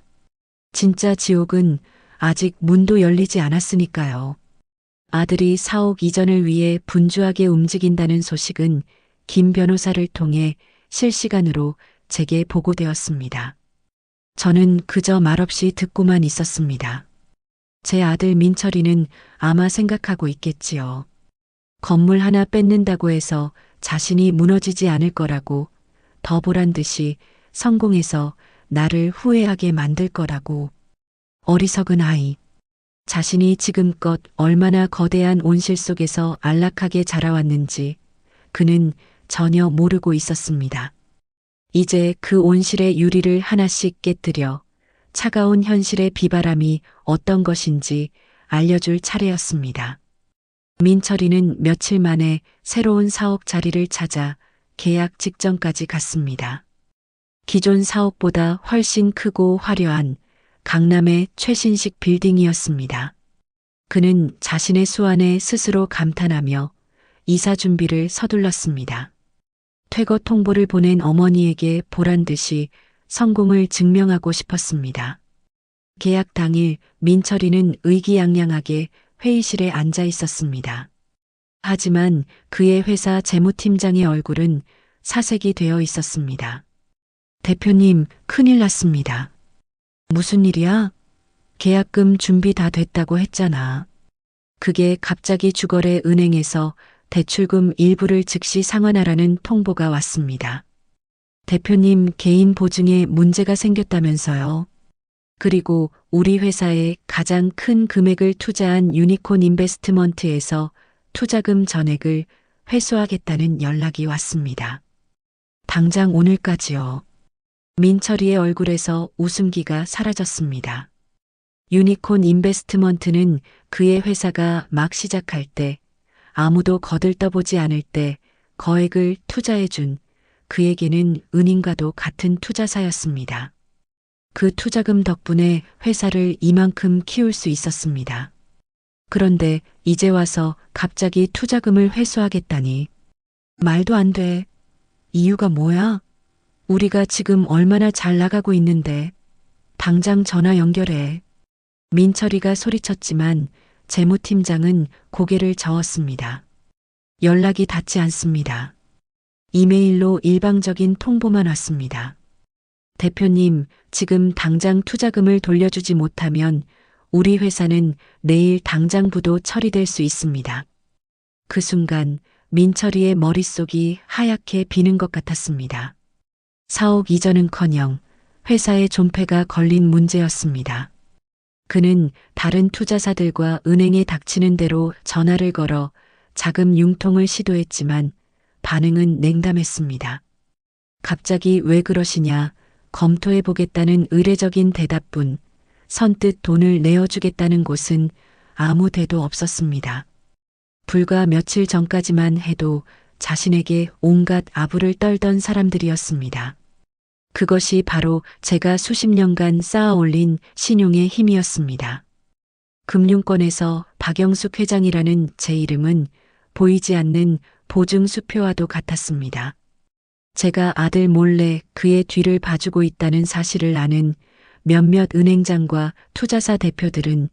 진짜 지옥은 아직 문도 열리지 않았으니까요. 아들이 사옥 이전을 위해 분주하게 움직인다는 소식은 김 변호사를 통해 실시간으로 제게 보고되었습니다. 저는 그저 말없이 듣고만 있었습니다. 제 아들 민철이는 아마 생각하고 있겠지요. 건물 하나 뺏는다고 해서 자신이 무너지지 않을 거라고, 더 보란 듯이 성공해서 나를 후회하게 만들 거라고. 어리석은 아이. 자신이 지금껏 얼마나 거대한 온실 속에서 안락하게 자라왔는지 그는 전혀 모르고 있었습니다. 이제 그 온실의 유리를 하나씩 깨뜨려 차가운 현실의 비바람이 어떤 것인지 알려줄 차례였습니다. 민철이는 며칠 만에 새로운 사옥 자리를 찾아 계약 직전까지 갔습니다. 기존 사옥보다 훨씬 크고 화려한 강남의 최신식 빌딩이었습니다. 그는 자신의 수완에 스스로 감탄하며 이사 준비를 서둘렀습니다. 퇴거 통보를 보낸 어머니에게 보란 듯이 성공을 증명하고 싶었습니다. 계약 당일 민철이는 의기양양하게 회의실에 앉아 있었습니다. 하지만 그의 회사 재무팀장의 얼굴은 사색이 되어 있었습니다. 대표님, 큰일 났습니다. 무슨 일이야? 계약금 준비 다 됐다고 했잖아. 그게 갑자기 주거래 은행에서 대출금 일부를 즉시 상환하라는 통보가 왔습니다. 대표님 개인 보증에 문제가 생겼다면서요. 그리고 우리 회사에 가장 큰 금액을 투자한 유니콘 인베스트먼트에서 투자금 전액을 회수하겠다는 연락이 왔습니다. 당장 오늘까지요. 민철이의 얼굴에서 웃음기가 사라졌습니다. 유니콘 인베스트먼트는 그의 회사가 막 시작할 때 아무도 거들떠보지 않을 때 거액을 투자해준 그에게는 은인과도 같은 투자사였습니다. 그 투자금 덕분에 회사를 이만큼 키울 수 있었습니다. 그런데 이제 와서 갑자기 투자금을 회수하겠다니. 말도 안 돼. 이유가 뭐야? 우리가 지금 얼마나 잘 나가고 있는데. 당장 전화 연결해. 민철이가 소리쳤지만 재무팀장은 고개를 저었습니다. 연락이 닿지 않습니다. 이메일로 일방적인 통보만 왔습니다. 대표님, 지금 당장 투자금을 돌려주지 못하면 우리 회사는 내일 당장 부도 처리될 수 있습니다. 그 순간 민철이의 머릿속이 하얗게 비는 것 같았습니다. 사옥 이전은커녕 회사의 존폐가 걸린 문제였습니다. 그는 다른 투자사들과 은행에 닥치는 대로 전화를 걸어 자금 융통을 시도했지만 반응은 냉담했습니다. 갑자기 왜 그러시냐, 검토해 보겠다는 의례적인 대답뿐 선뜻 돈을 내어주겠다는 곳은 아무 데도 없었습니다. 불과 며칠 전까지만 해도 자신에게 온갖 아부를 떨던 사람들이었습니다. 그것이 바로 제가 수십 년간 쌓아 올린 신용의 힘이었습니다. 금융권에서 박영숙 회장이라는 제 이름은 보이지 않는 보증 수표와도 같았습니다. 제가 아들 몰래 그의 뒤를 봐주고 있다는 사실을 아는 몇몇 은행장과 투자사 대표들은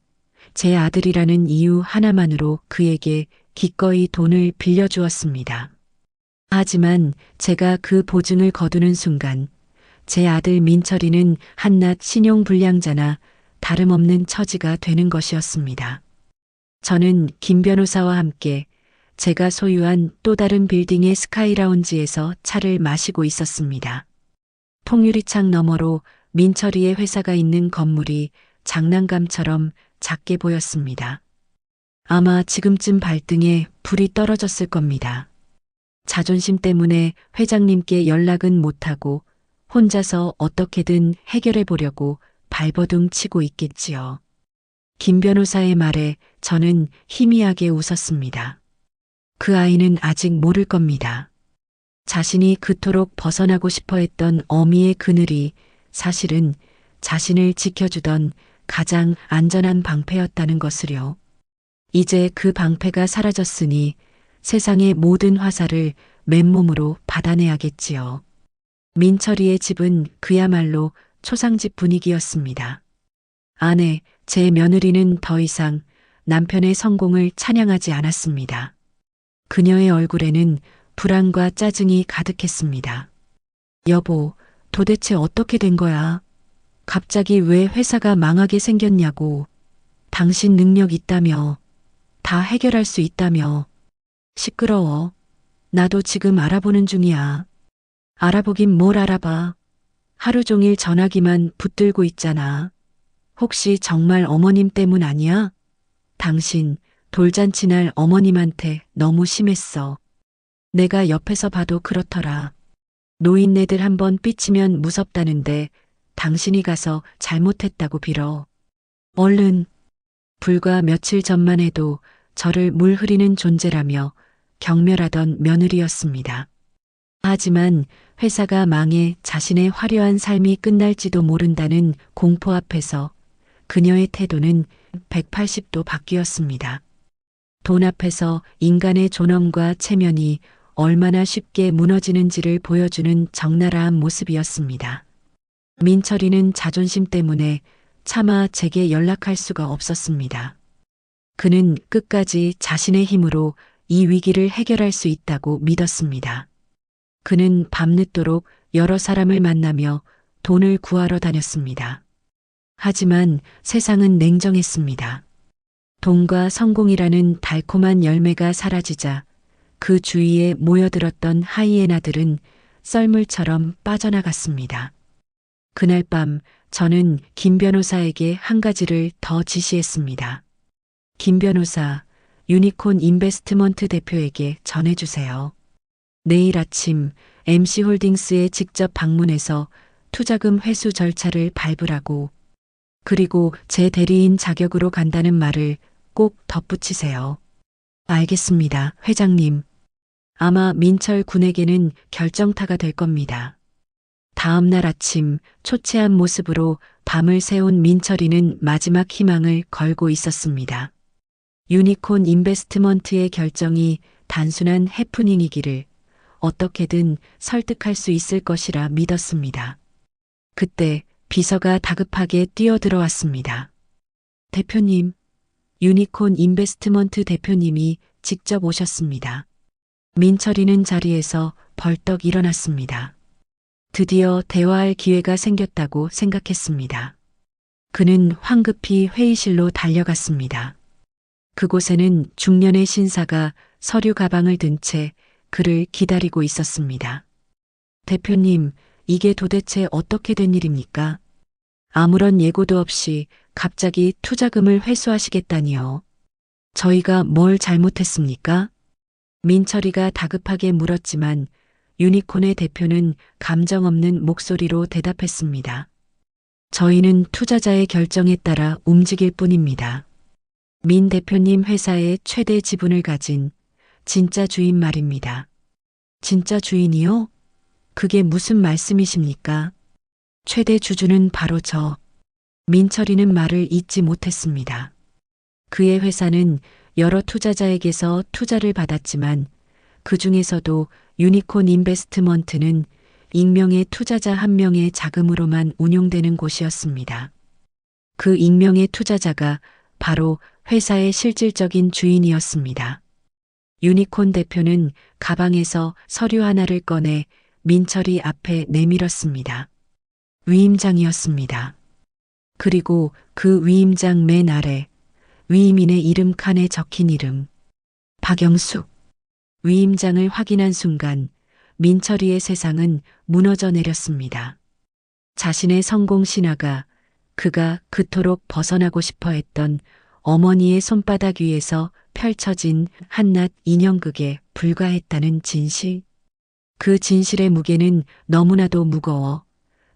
제 아들이라는 이유 하나만으로 그에게 기꺼이 돈을 빌려주었습니다. 하지만 제가 그 보증을 거두는 순간 제 아들 민철이는 한낱 신용불량자나 다름없는 처지가 되는 것이었습니다. 저는 김 변호사와 함께 제가 소유한 또 다른 빌딩의 스카이라운지에서 차를 마시고 있었습니다. 통유리창 너머로 민철이의 회사가 있는 건물이 장난감처럼 작게 보였습니다. 아마 지금쯤 발등에 불이 떨어졌을 겁니다. 자존심 때문에 회장님께 연락은 못하고 혼자서 어떻게든 해결해 보려고 발버둥 치고 있겠지요. 김 변호사의 말에 저는 희미하게 웃었습니다. 그 아이는 아직 모를 겁니다. 자신이 그토록 벗어나고 싶어 했던 어미의 그늘이 사실은 자신을 지켜주던 가장 안전한 방패였다는 것을요. 이제 그 방패가 사라졌으니 세상의 모든 화살을 맨몸으로 받아내야겠지요. 민철이의 집은 그야말로 초상집 분위기였습니다. 아내, 제 며느리는 더 이상 남편의 성공을 찬양하지 않았습니다. 그녀의 얼굴에는 불안과 짜증이 가득했습니다. 여보, 도대체 어떻게 된 거야? 갑자기 왜 회사가 망하게 생겼냐고. 당신 능력 있다며. 다 해결할 수 있다며. 시끄러워. 나도 지금 알아보는 중이야. 알아보긴 뭘 알아봐. 하루 종일 전화기만 붙들고 있잖아. 혹시 정말 어머님 때문 아니야? 당신 돌잔치 날 어머님한테 너무 심했어. 내가 옆에서 봐도 그렇더라. 노인네들 한번 삐치면 무섭다는데 당신이 가서 잘못했다고 빌어. 얼른. 불과 며칠 전만 해도 저를 물 흐리는 존재라며 경멸하던 며느리였습니다. 하지만 회사가 망해 자신의 화려한 삶이 끝날지도 모른다는 공포 앞에서 그녀의 태도는 180도 바뀌었습니다. 돈 앞에서 인간의 존엄과 체면이 얼마나 쉽게 무너지는지를 보여주는 적나라한 모습이었습니다. 민철이는 자존심 때문에 차마 제게 연락할 수가 없었습니다. 그는 끝까지 자신의 힘으로 이 위기를 해결할 수 있다고 믿었습니다. 그는 밤늦도록 여러 사람을 만나며 돈을 구하러 다녔습니다. 하지만 세상은 냉정했습니다. 돈과 성공이라는 달콤한 열매가 사라지자 그 주위에 모여들었던 하이에나들은 썰물처럼 빠져나갔습니다. 그날 밤 저는 김 변호사에게 한 가지를 더 지시했습니다. 김 변호사, 유니콘 인베스트먼트 대표에게 전해주세요. 내일 아침 MC홀딩스에 직접 방문해서 투자금 회수 절차를 밟으라고. 그리고 제 대리인 자격으로 간다는 말을 꼭 덧붙이세요. 알겠습니다, 회장님. 아마 민철 군에게는 결정타가 될 겁니다. 다음 날 아침 초췌한 모습으로 밤을 새운 민철이는 마지막 희망을 걸고 있었습니다. 유니콘 인베스트먼트의 결정이 단순한 해프닝이기를 어떻게든 설득할 수 있을 것이라 믿었습니다. 그때 비서가 다급하게 뛰어들어왔습니다. 대표님, 유니콘 인베스트먼트 대표님이 직접 오셨습니다. 민철이는 자리에서 벌떡 일어났습니다. 드디어 대화할 기회가 생겼다고 생각했습니다. 그는 황급히 회의실로 달려갔습니다. 그곳에는 중년의 신사가 서류 가방을 든 채 그를 기다리고 있었습니다. 대표님, 이게 도대체 어떻게 된 일입니까? 아무런 예고도 없이 갑자기 투자금을 회수하시겠다니요. 저희가 뭘 잘못했습니까? 민철이가 다급하게 물었지만 유니콘의 대표는 감정 없는 목소리로 대답했습니다. 저희는 투자자의 결정에 따라 움직일 뿐입니다. 민 대표님 회사의 최대 지분을 가진 진짜 주인 말입니다. 진짜 주인이요? 그게 무슨 말씀이십니까? 최대 주주는 바로 저. 민철이는 말을 잇지 못했습니다. 그의 회사는 여러 투자자에게서 투자를 받았지만 그 중에서도 유니콘 인베스트먼트는 익명의 투자자 한 명의 자금으로만 운용되는 곳이었습니다. 그 익명의 투자자가 바로 회사의 실질적인 주인이었습니다. 유니콘 대표는 가방에서 서류 하나를 꺼내 민철이 앞에 내밀었습니다. 위임장이었습니다. 그리고 그 위임장 맨 아래 위임인의 이름 칸에 적힌 이름 박영숙. 위임장을 확인한 순간 민철이의 세상은 무너져 내렸습니다. 자신의 성공 신화가 그가 그토록 벗어나고 싶어 했던 어머니의 손바닥 위에서 펼쳐진 한낱 인형극에 불과했다는 진실. 그 진실의 무게는 너무나도 무거워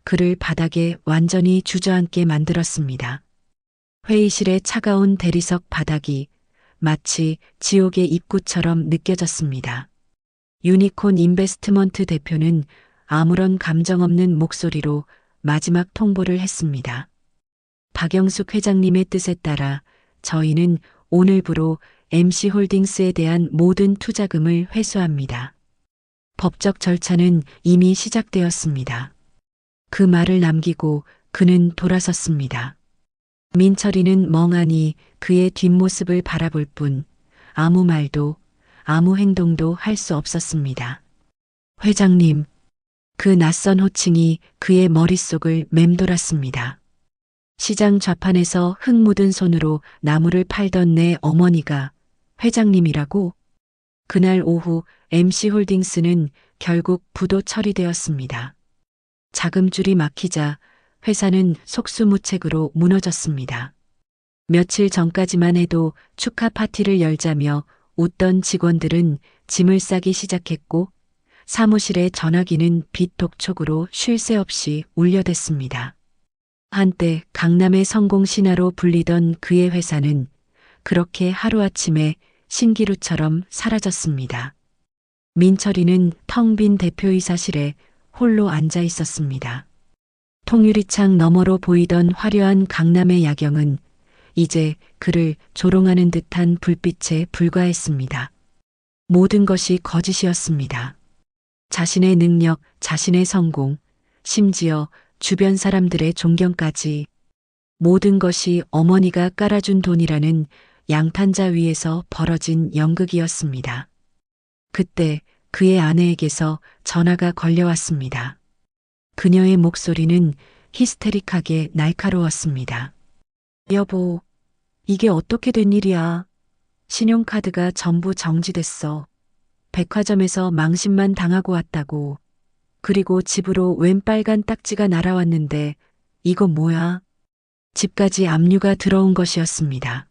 그를 바닥에 완전히 주저앉게 만들었습니다. 회의실의 차가운 대리석 바닥이 마치 지옥의 입구처럼 느껴졌습니다. 유니콘 인베스트먼트 대표는 아무런 감정 없는 목소리로 마지막 통보를 했습니다. 박영숙 회장님의 뜻에 따라 저희는 오늘부로 MC홀딩스에 대한 모든 투자금을 회수합니다. 법적 절차는 이미 시작되었습니다. 그 말을 남기고 그는 돌아섰습니다. 민철이는 멍하니 그의 뒷모습을 바라볼 뿐 아무 말도 아무 행동도 할 수 없었습니다. 회장님, 그 낯선 호칭이 그의 머릿속을 맴돌았습니다. 시장 좌판에서 흙 묻은 손으로 나무를 팔던 내 어머니가 회장님이라고? 그날 오후 MC홀딩스는 결국 부도 처리되었습니다. 자금줄이 막히자 회사는 속수무책으로 무너졌습니다. 며칠 전까지만 해도 축하 파티를 열자며 웃던 직원들은 짐을 싸기 시작했고 사무실의 전화기는 빗독촉으로 쉴 새 없이 울려댔습니다. 한때 강남의 성공 신화로 불리던 그의 회사는 그렇게 하루아침에 신기루처럼 사라졌습니다. 민철이는 텅 빈 대표이사실에 홀로 앉아 있었습니다. 통유리창 너머로 보이던 화려한 강남의 야경은 이제 그를 조롱하는 듯한 불빛에 불과했습니다. 모든 것이 거짓이었습니다. 자신의 능력, 자신의 성공, 심지어 주변 사람들의 존경까지 모든 것이 어머니가 깔아준 돈이라는 양탄자 위에서 벌어진 연극이었습니다. 그때 그의 아내에게서 전화가 걸려왔습니다. 그녀의 목소리는 히스테릭하게 날카로웠습니다. 여보, 이게 어떻게 된 일이야? 신용카드가 전부 정지됐어. 백화점에서 망신만 당하고 왔다고. 그리고 집으로 웬 빨간 딱지가 날아왔는데 이거 뭐야? 집까지 압류가 들어온 것이었습니다.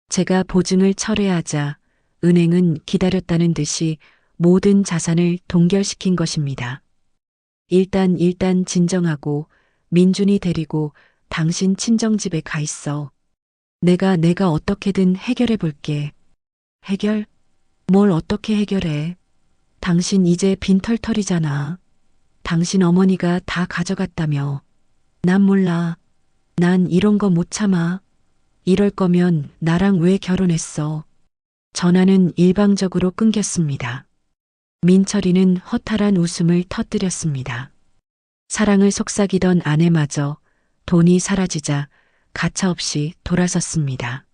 제가 보증을 철회하자 은행은 기다렸다는 듯이 모든 자산을 동결시킨 것입니다. 일단 진정하고 민준이 데리고 당신 친정집에 가 있어. 내가 어떻게든 해결해 볼게. 해결? 뭘 어떻게 해결해? 당신 이제 빈털털이잖아. 당신 어머니가 다 가져갔다며. 난 몰라. 난 이런 거 못 참아. 이럴 거면 나랑 왜 결혼했어? 전화는 일방적으로 끊겼습니다. 민철이는 허탈한 웃음을 터뜨렸습니다. 사랑을 속삭이던 아내마저 돈이 사라지자 가차없이 돌아섰습니다.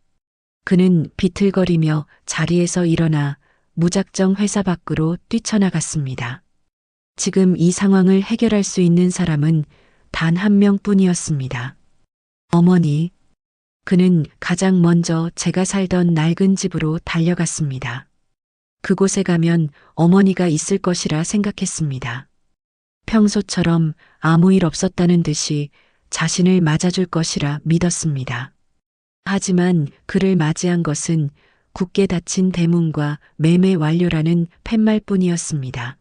그는 비틀거리며 자리에서 일어나 무작정 회사 밖으로 뛰쳐나갔습니다. 지금 이 상황을 해결할 수 있는 사람은 단 한 명뿐이었습니다. 어머니. 그는 가장 먼저 제가 살던 낡은 집으로 달려갔습니다. 그곳에 가면 어머니가 있을 것이라 생각했습니다. 평소처럼 아무 일 없었다는 듯이 자신을 맞아줄 것이라 믿었습니다. 하지만 그를 맞이한 것은 굳게 닫힌 대문과 매매 완료라는 팻말뿐이었습니다.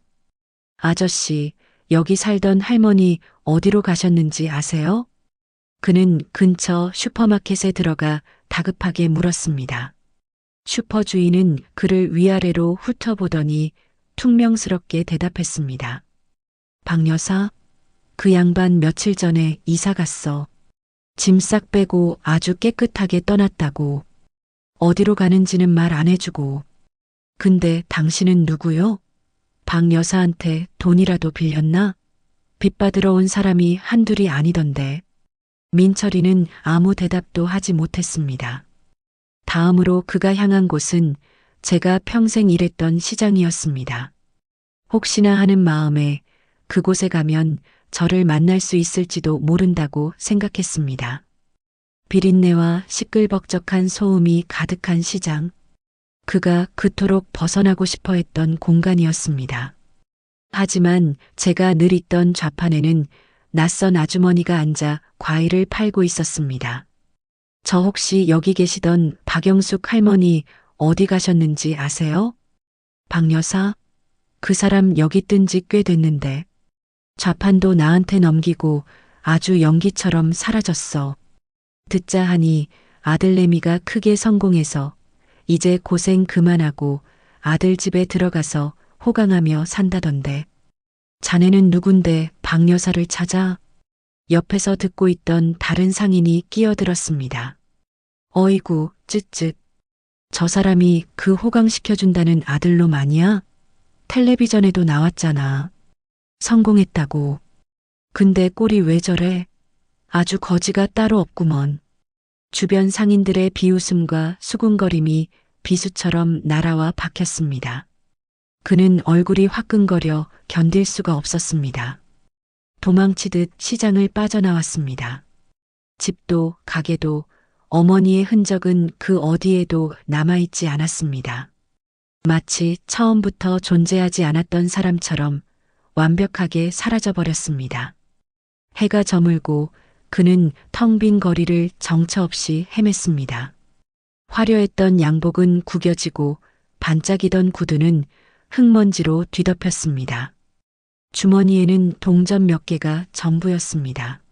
아저씨, 여기 살던 할머니 어디로 가셨는지 아세요? 그는 근처 슈퍼마켓에 들어가 다급하게 물었습니다. 슈퍼 주인은 그를 위아래로 훑어보더니 퉁명스럽게 대답했습니다. 박 여사, 그 양반 며칠 전에 이사 갔어. 짐 싹 빼고 아주 깨끗하게 떠났다고. 어디로 가는지는 말 안 해주고. 근데 당신은 누구요? 박 여사한테 돈이라도 빌렸나? 빚받으러 온 사람이 한둘이 아니던데. 민철이는 아무 대답도 하지 못했습니다. 다음으로 그가 향한 곳은 제가 평생 일했던 시장이었습니다. 혹시나 하는 마음에 그곳에 가면 저를 만날 수 있을지도 모른다고 생각했습니다. 비린내와 시끌벅적한 소음이 가득한 시장. 그가 그토록 벗어나고 싶어 했던 공간이었습니다. 하지만 제가 늘 있던 좌판에는 낯선 아주머니가 앉아 과일을 팔고 있었습니다. 저 혹시 여기 계시던 박영숙 할머니 어디 가셨는지 아세요? 박 여사, 그 사람 여기 뜬 지 꽤 됐는데. 좌판도 나한테 넘기고 아주 연기처럼 사라졌어. 듣자 하니 아들내미가 크게 성공해서 이제 고생 그만하고 아들 집에 들어가서 호강하며 산다던데. 자네는 누군데 박 여사를 찾아? 옆에서 듣고 있던 다른 상인이 끼어들었습니다. 어이구, 쯧쯧. 저 사람이 그 호강시켜준다는 아들놈 아니야? 텔레비전에도 나왔잖아. 성공했다고. 근데 꼴이 왜 저래? 아주 거지가 따로 없구먼. 주변 상인들의 비웃음과 수군거림이 비수처럼 날아와 박혔습니다. 그는 얼굴이 화끈거려 견딜 수가 없었습니다. 도망치듯 시장을 빠져나왔습니다. 집도 가게도 어머니의 흔적은 그 어디에도 남아있지 않았습니다. 마치 처음부터 존재하지 않았던 사람처럼 완벽하게 사라져버렸습니다. 해가 저물고 그는 텅 빈 거리를 정처 없이 헤맸습니다. 화려했던 양복은 구겨지고 반짝이던 구두는 흙먼지로 뒤덮였습니다. 주머니에는 동전 몇 개가 전부였습니다.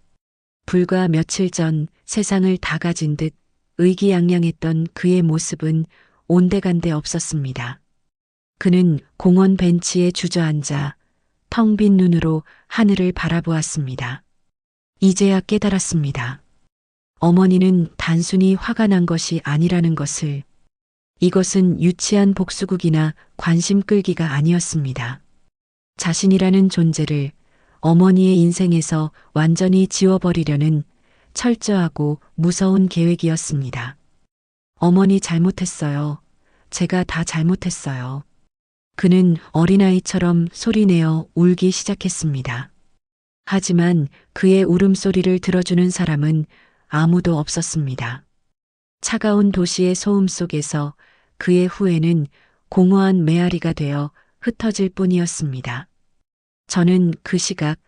불과 며칠 전 세상을 다 가진 듯 의기양양했던 그의 모습은 온데간데 없었습니다. 그는 공원 벤치에 주저앉아 텅 빈 눈으로 하늘을 바라보았습니다. 이제야 깨달았습니다. 어머니는 단순히 화가 난 것이 아니라는 것을. 이것은 유치한 복수극이나 관심 끌기가 아니었습니다. 자신이라는 존재를 어머니의 인생에서 완전히 지워버리려는 철저하고 무서운 계획이었습니다. 어머니 잘못했어요. 제가 다 잘못했어요. 그는 어린아이처럼 소리내어 울기 시작했습니다. 하지만 그의 울음소리를 들어주는 사람은 아무도 없었습니다. 차가운 도시의 소음 속에서 그의 후회는 공허한 메아리가 되어 흩어질 뿐이었습니다. 저는 그 시각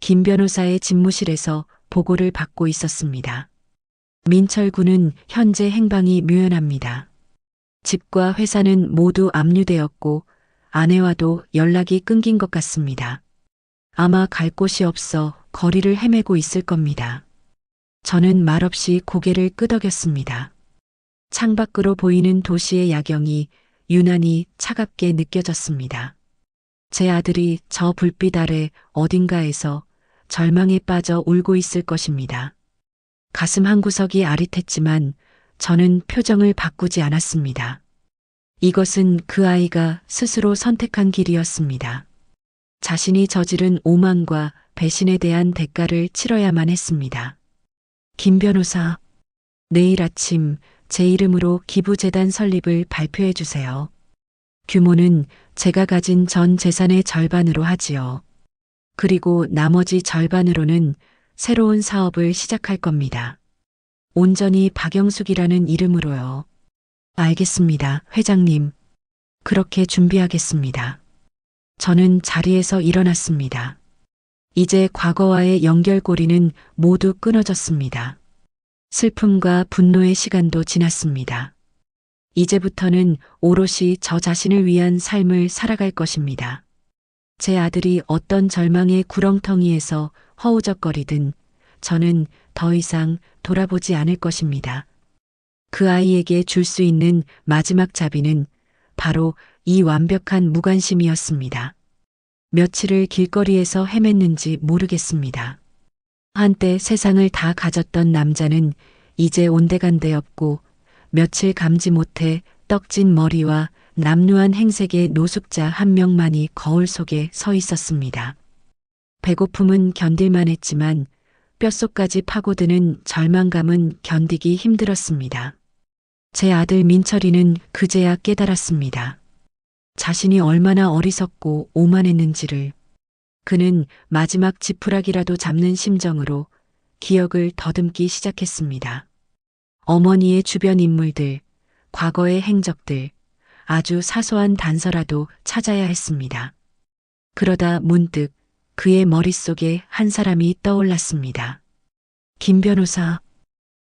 김 변호사의 집무실에서 보고를 받고 있었습니다. 민철 군은 현재 행방이 묘연합니다. 집과 회사는 모두 압류되었고 아내와도 연락이 끊긴 것 같습니다. 아마 갈 곳이 없어 거리를 헤매고 있을 겁니다. 저는 말없이 고개를 끄덕였습니다. 창밖으로 보이는 도시의 야경이 유난히 차갑게 느껴졌습니다. 제 아들이 저 불빛 아래 어딘가에서 절망에 빠져 울고 있을 것입니다. 가슴 한구석이 아릿했지만 저는 표정을 바꾸지 않았습니다. 이것은 그 아이가 스스로 선택한 길이었습니다. 자신이 저지른 오만과 배신에 대한 대가를 치러야만 했습니다. 김 변호사, 내일 아침 제 이름으로 기부재단 설립을 발표해 주세요. 규모는 제가 가진 전 재산의 절반으로 하지요. 그리고 나머지 절반으로는 새로운 사업을 시작할 겁니다. 온전히 박영숙이라는 이름으로요. 알겠습니다, 회장님. 그렇게 준비하겠습니다. 저는 자리에서 일어났습니다. 이제 과거와의 연결고리는 모두 끊어졌습니다. 슬픔과 분노의 시간도 지났습니다. 이제부터는 오롯이 저 자신을 위한 삶을 살아갈 것입니다. 제 아들이 어떤 절망의 구렁텅이에서 허우적거리든 저는 더 이상 돌아보지 않을 것입니다. 그 아이에게 줄 수 있는 마지막 자비는 바로 이 완벽한 무관심이었습니다. 며칠을 길거리에서 헤맸는지 모르겠습니다. 한때 세상을 다 가졌던 남자는 이제 온데간데 없고 며칠 감지 못해 떡진 머리와 남루한 행색의 노숙자 한 명만이 거울 속에 서 있었습니다. 배고픔은 견딜만 했지만 뼛속까지 파고드는 절망감은 견디기 힘들었습니다. 제 아들 민철이는 그제야 깨달았습니다. 자신이 얼마나 어리석고 오만했는지를. 그는 마지막 지푸라기라도 잡는 심정으로 기억을 더듬기 시작했습니다. 어머니의 주변 인물들, 과거의 행적들, 아주 사소한 단서라도 찾아야 했습니다. 그러다 문득 그의 머릿속에 한 사람이 떠올랐습니다. 김 변호사.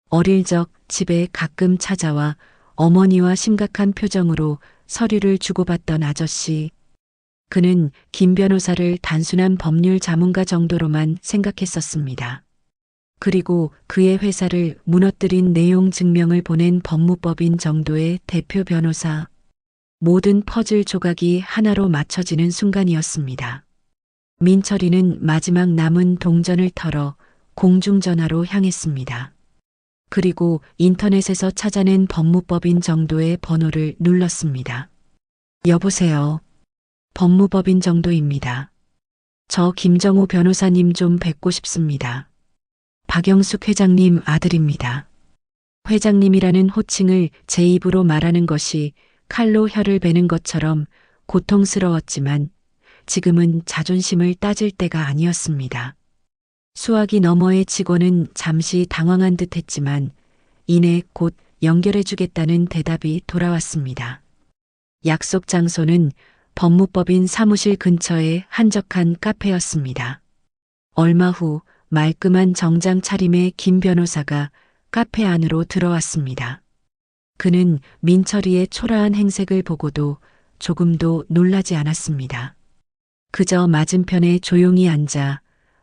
어릴 적 집에 가끔 찾아와 어머니와 심각한 표정으로 서류를 주고받던 아저씨. 그는 김 변호사를 단순한 법률 자문가 정도로만 생각했었습니다. 그리고 그의 회사를 무너뜨린 내용 증명을 보낸 법무법인 정도의 대표 변호사. 모든 퍼즐 조각이 하나로 맞춰지는 순간이었습니다. 민철이는 마지막 남은 동전을 털어 공중전화로 향했습니다. 그리고 인터넷에서 찾아낸 법무법인 정도의 번호를 눌렀습니다. 여보세요. 법무법인 정도입니다. 저 김정호 변호사님 좀 뵙고 싶습니다. 박영숙 회장님 아들입니다. 회장님이라는 호칭을 제 입으로 말하는 것이 칼로 혀를 베는 것처럼 고통스러웠지만 지금은 자존심을 따질 때가 아니었습니다. 수화기 너머의 직원은 잠시 당황한 듯 했지만 이내 곧 연결해주겠다는 대답이 돌아왔습니다. 약속 장소는 법무법인 사무실 근처의 한적한 카페였습니다. 얼마 후 말끔한 정장 차림의 김 변호사가 카페 안으로 들어왔습니다. 그는 민철이의 초라한 행색을 보고도 조금도 놀라지 않았습니다. 그저 맞은편에 조용히 앉아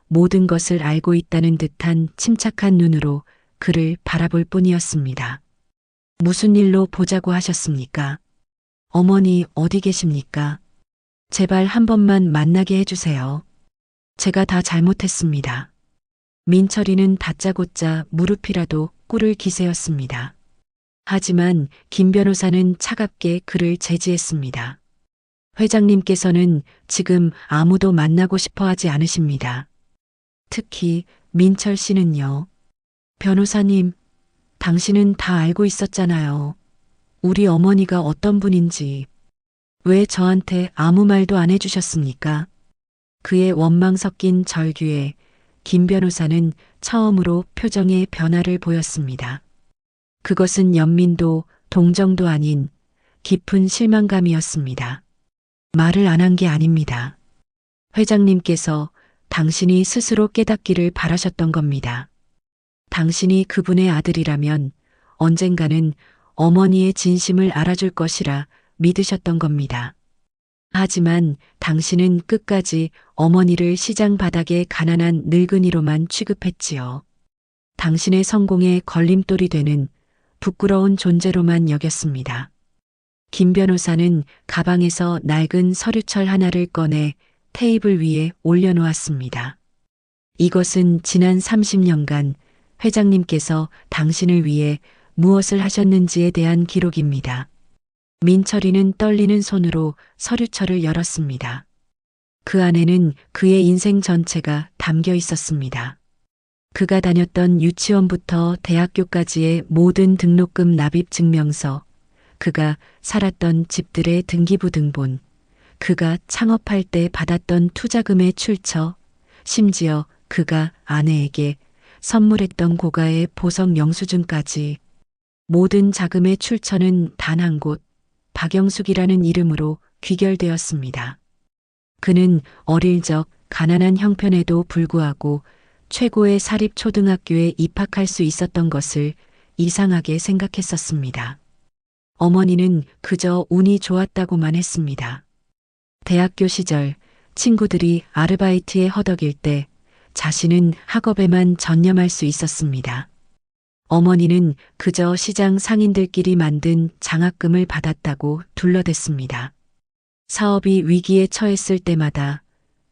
모든 것을 알고 있다는 듯한 침착한 눈으로 그를 바라볼 뿐이었습니다. 무슨 일로 보자고 하셨습니까? 어머니 어디 계십니까? 제발 한 번만 만나게 해주세요. 제가 다 잘못했습니다. 민철이는 다짜고짜 무릎이라도 꿇을 기세였습니다. 하지만 김 변호사는 차갑게 그를 제지했습니다. 회장님께서는 지금 아무도 만나고 싶어 하지 않으십니다. 특히 민철 씨는요. 변호사님, 당신은 다 알고 있었잖아요. 우리 어머니가 어떤 분인지. 왜 저한테 아무 말도 안 해주셨습니까? 그의 원망 섞인 절규에 김 변호사는 처음으로 표정에 변화를 보였습니다. 그것은 연민도 동정도 아닌 깊은 실망감이었습니다. 말을 안 한 게 아닙니다. 회장님께서 당신이 스스로 깨닫기를 바라셨던 겁니다. 당신이 그분의 아들이라면 언젠가는 어머니의 진심을 알아줄 것이라 믿으셨던 겁니다. 하지만 당신은 끝까지 어머니를 시장 바닥의 가난한 늙은이로만 취급했지요. 당신의 성공에 걸림돌이 되는 부끄러운 존재로만 여겼습니다. 김 변호사는 가방에서 낡은 서류철 하나를 꺼내 테이블 위에 올려놓았습니다. 이것은 지난 30년간 회장님께서 당신을 위해 무엇을 하셨는지에 대한 기록입니다. 민철이는 떨리는 손으로 서류철을 열었습니다. 그 안에는 그의 인생 전체가 담겨 있었습니다. 그가 다녔던 유치원부터 대학교까지의 모든 등록금 납입 증명서, 그가 살았던 집들의 등기부 등본, 그가 창업할 때 받았던 투자금의 출처, 심지어 그가 아내에게 선물했던 고가의 보석 영수증까지. 모든 자금의 출처는 단 한 곳, 박영숙이라는 이름으로 귀결되었습니다. 그는 어릴 적 가난한 형편에도 불구하고 최고의 사립 초등학교에 입학할 수 있었던 것을 이상하게 생각했었습니다. 어머니는 그저 운이 좋았다고만 했습니다. 대학교 시절 친구들이 아르바이트에 허덕일 때 자신은 학업에만 전념할 수 있었습니다. 어머니는 그저 시장 상인들끼리 만든 장학금을 받았다고 둘러댔습니다. 사업이 위기에 처했을 때마다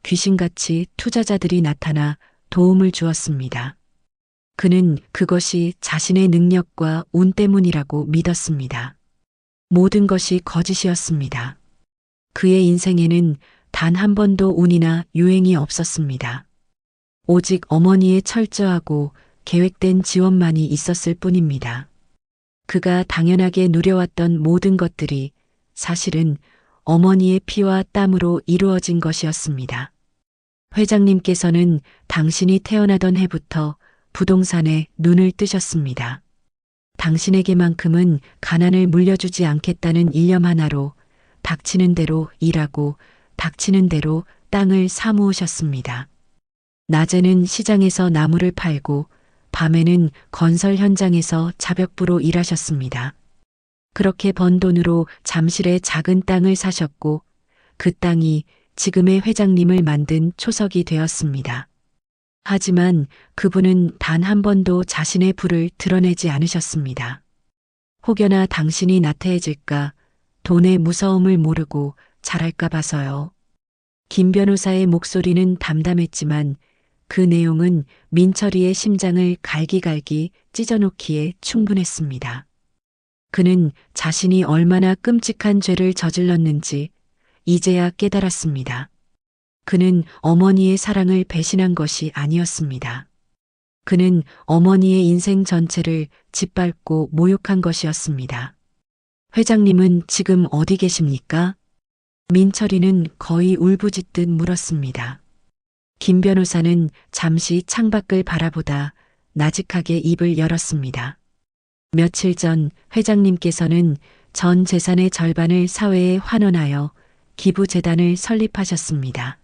귀신같이 투자자들이 나타나 도움을 주었습니다. 그는 그것이 자신의 능력과 운 때문이라고 믿었습니다. 모든 것이 거짓이었습니다. 그의 인생에는 단 한 번도 운이나 유행이 없었습니다. 오직 어머니의 철저하고 계획된 지원만이 있었을 뿐입니다. 그가 당연하게 누려왔던 모든 것들이 사실은 어머니의 피와 땀으로 이루어진 것이었습니다. 회장님께서는 당신이 태어나던 해부터 부동산에 눈을 뜨셨습니다. 당신에게만큼은 가난을 물려주지 않겠다는 일념 하나로 닥치는 대로 일하고 닥치는 대로 땅을 사모으셨습니다. 낮에는 시장에서 나무를 팔고 밤에는 건설 현장에서 자벽부로 일하셨습니다. 그렇게 번 돈으로 잠실에 작은 땅을 사셨고 그 땅이 지금의 회장님을 만든 초석이 되었습니다. 하지만 그분은 단 한 번도 자신의 부를 드러내지 않으셨습니다. 혹여나 당신이 나태해질까, 돈의 무서움을 모르고 자랄까 봐서요. 김 변호사의 목소리는 담담했지만 그 내용은 민철이의 심장을 갈기갈기 찢어놓기에 충분했습니다. 그는 자신이 얼마나 끔찍한 죄를 저질렀는지 이제야 깨달았습니다. 그는 어머니의 사랑을 배신한 것이 아니었습니다. 그는 어머니의 인생 전체를 짓밟고 모욕한 것이었습니다. 회장님은 지금 어디 계십니까? 민철이는 거의 울부짖듯 물었습니다. 김 변호사는 잠시 창밖을 바라보다 나직하게 입을 열었습니다. 며칠 전 회장님께서는 전 재산의 절반을 사회에 환원하여 기부재단을 설립하셨습니다.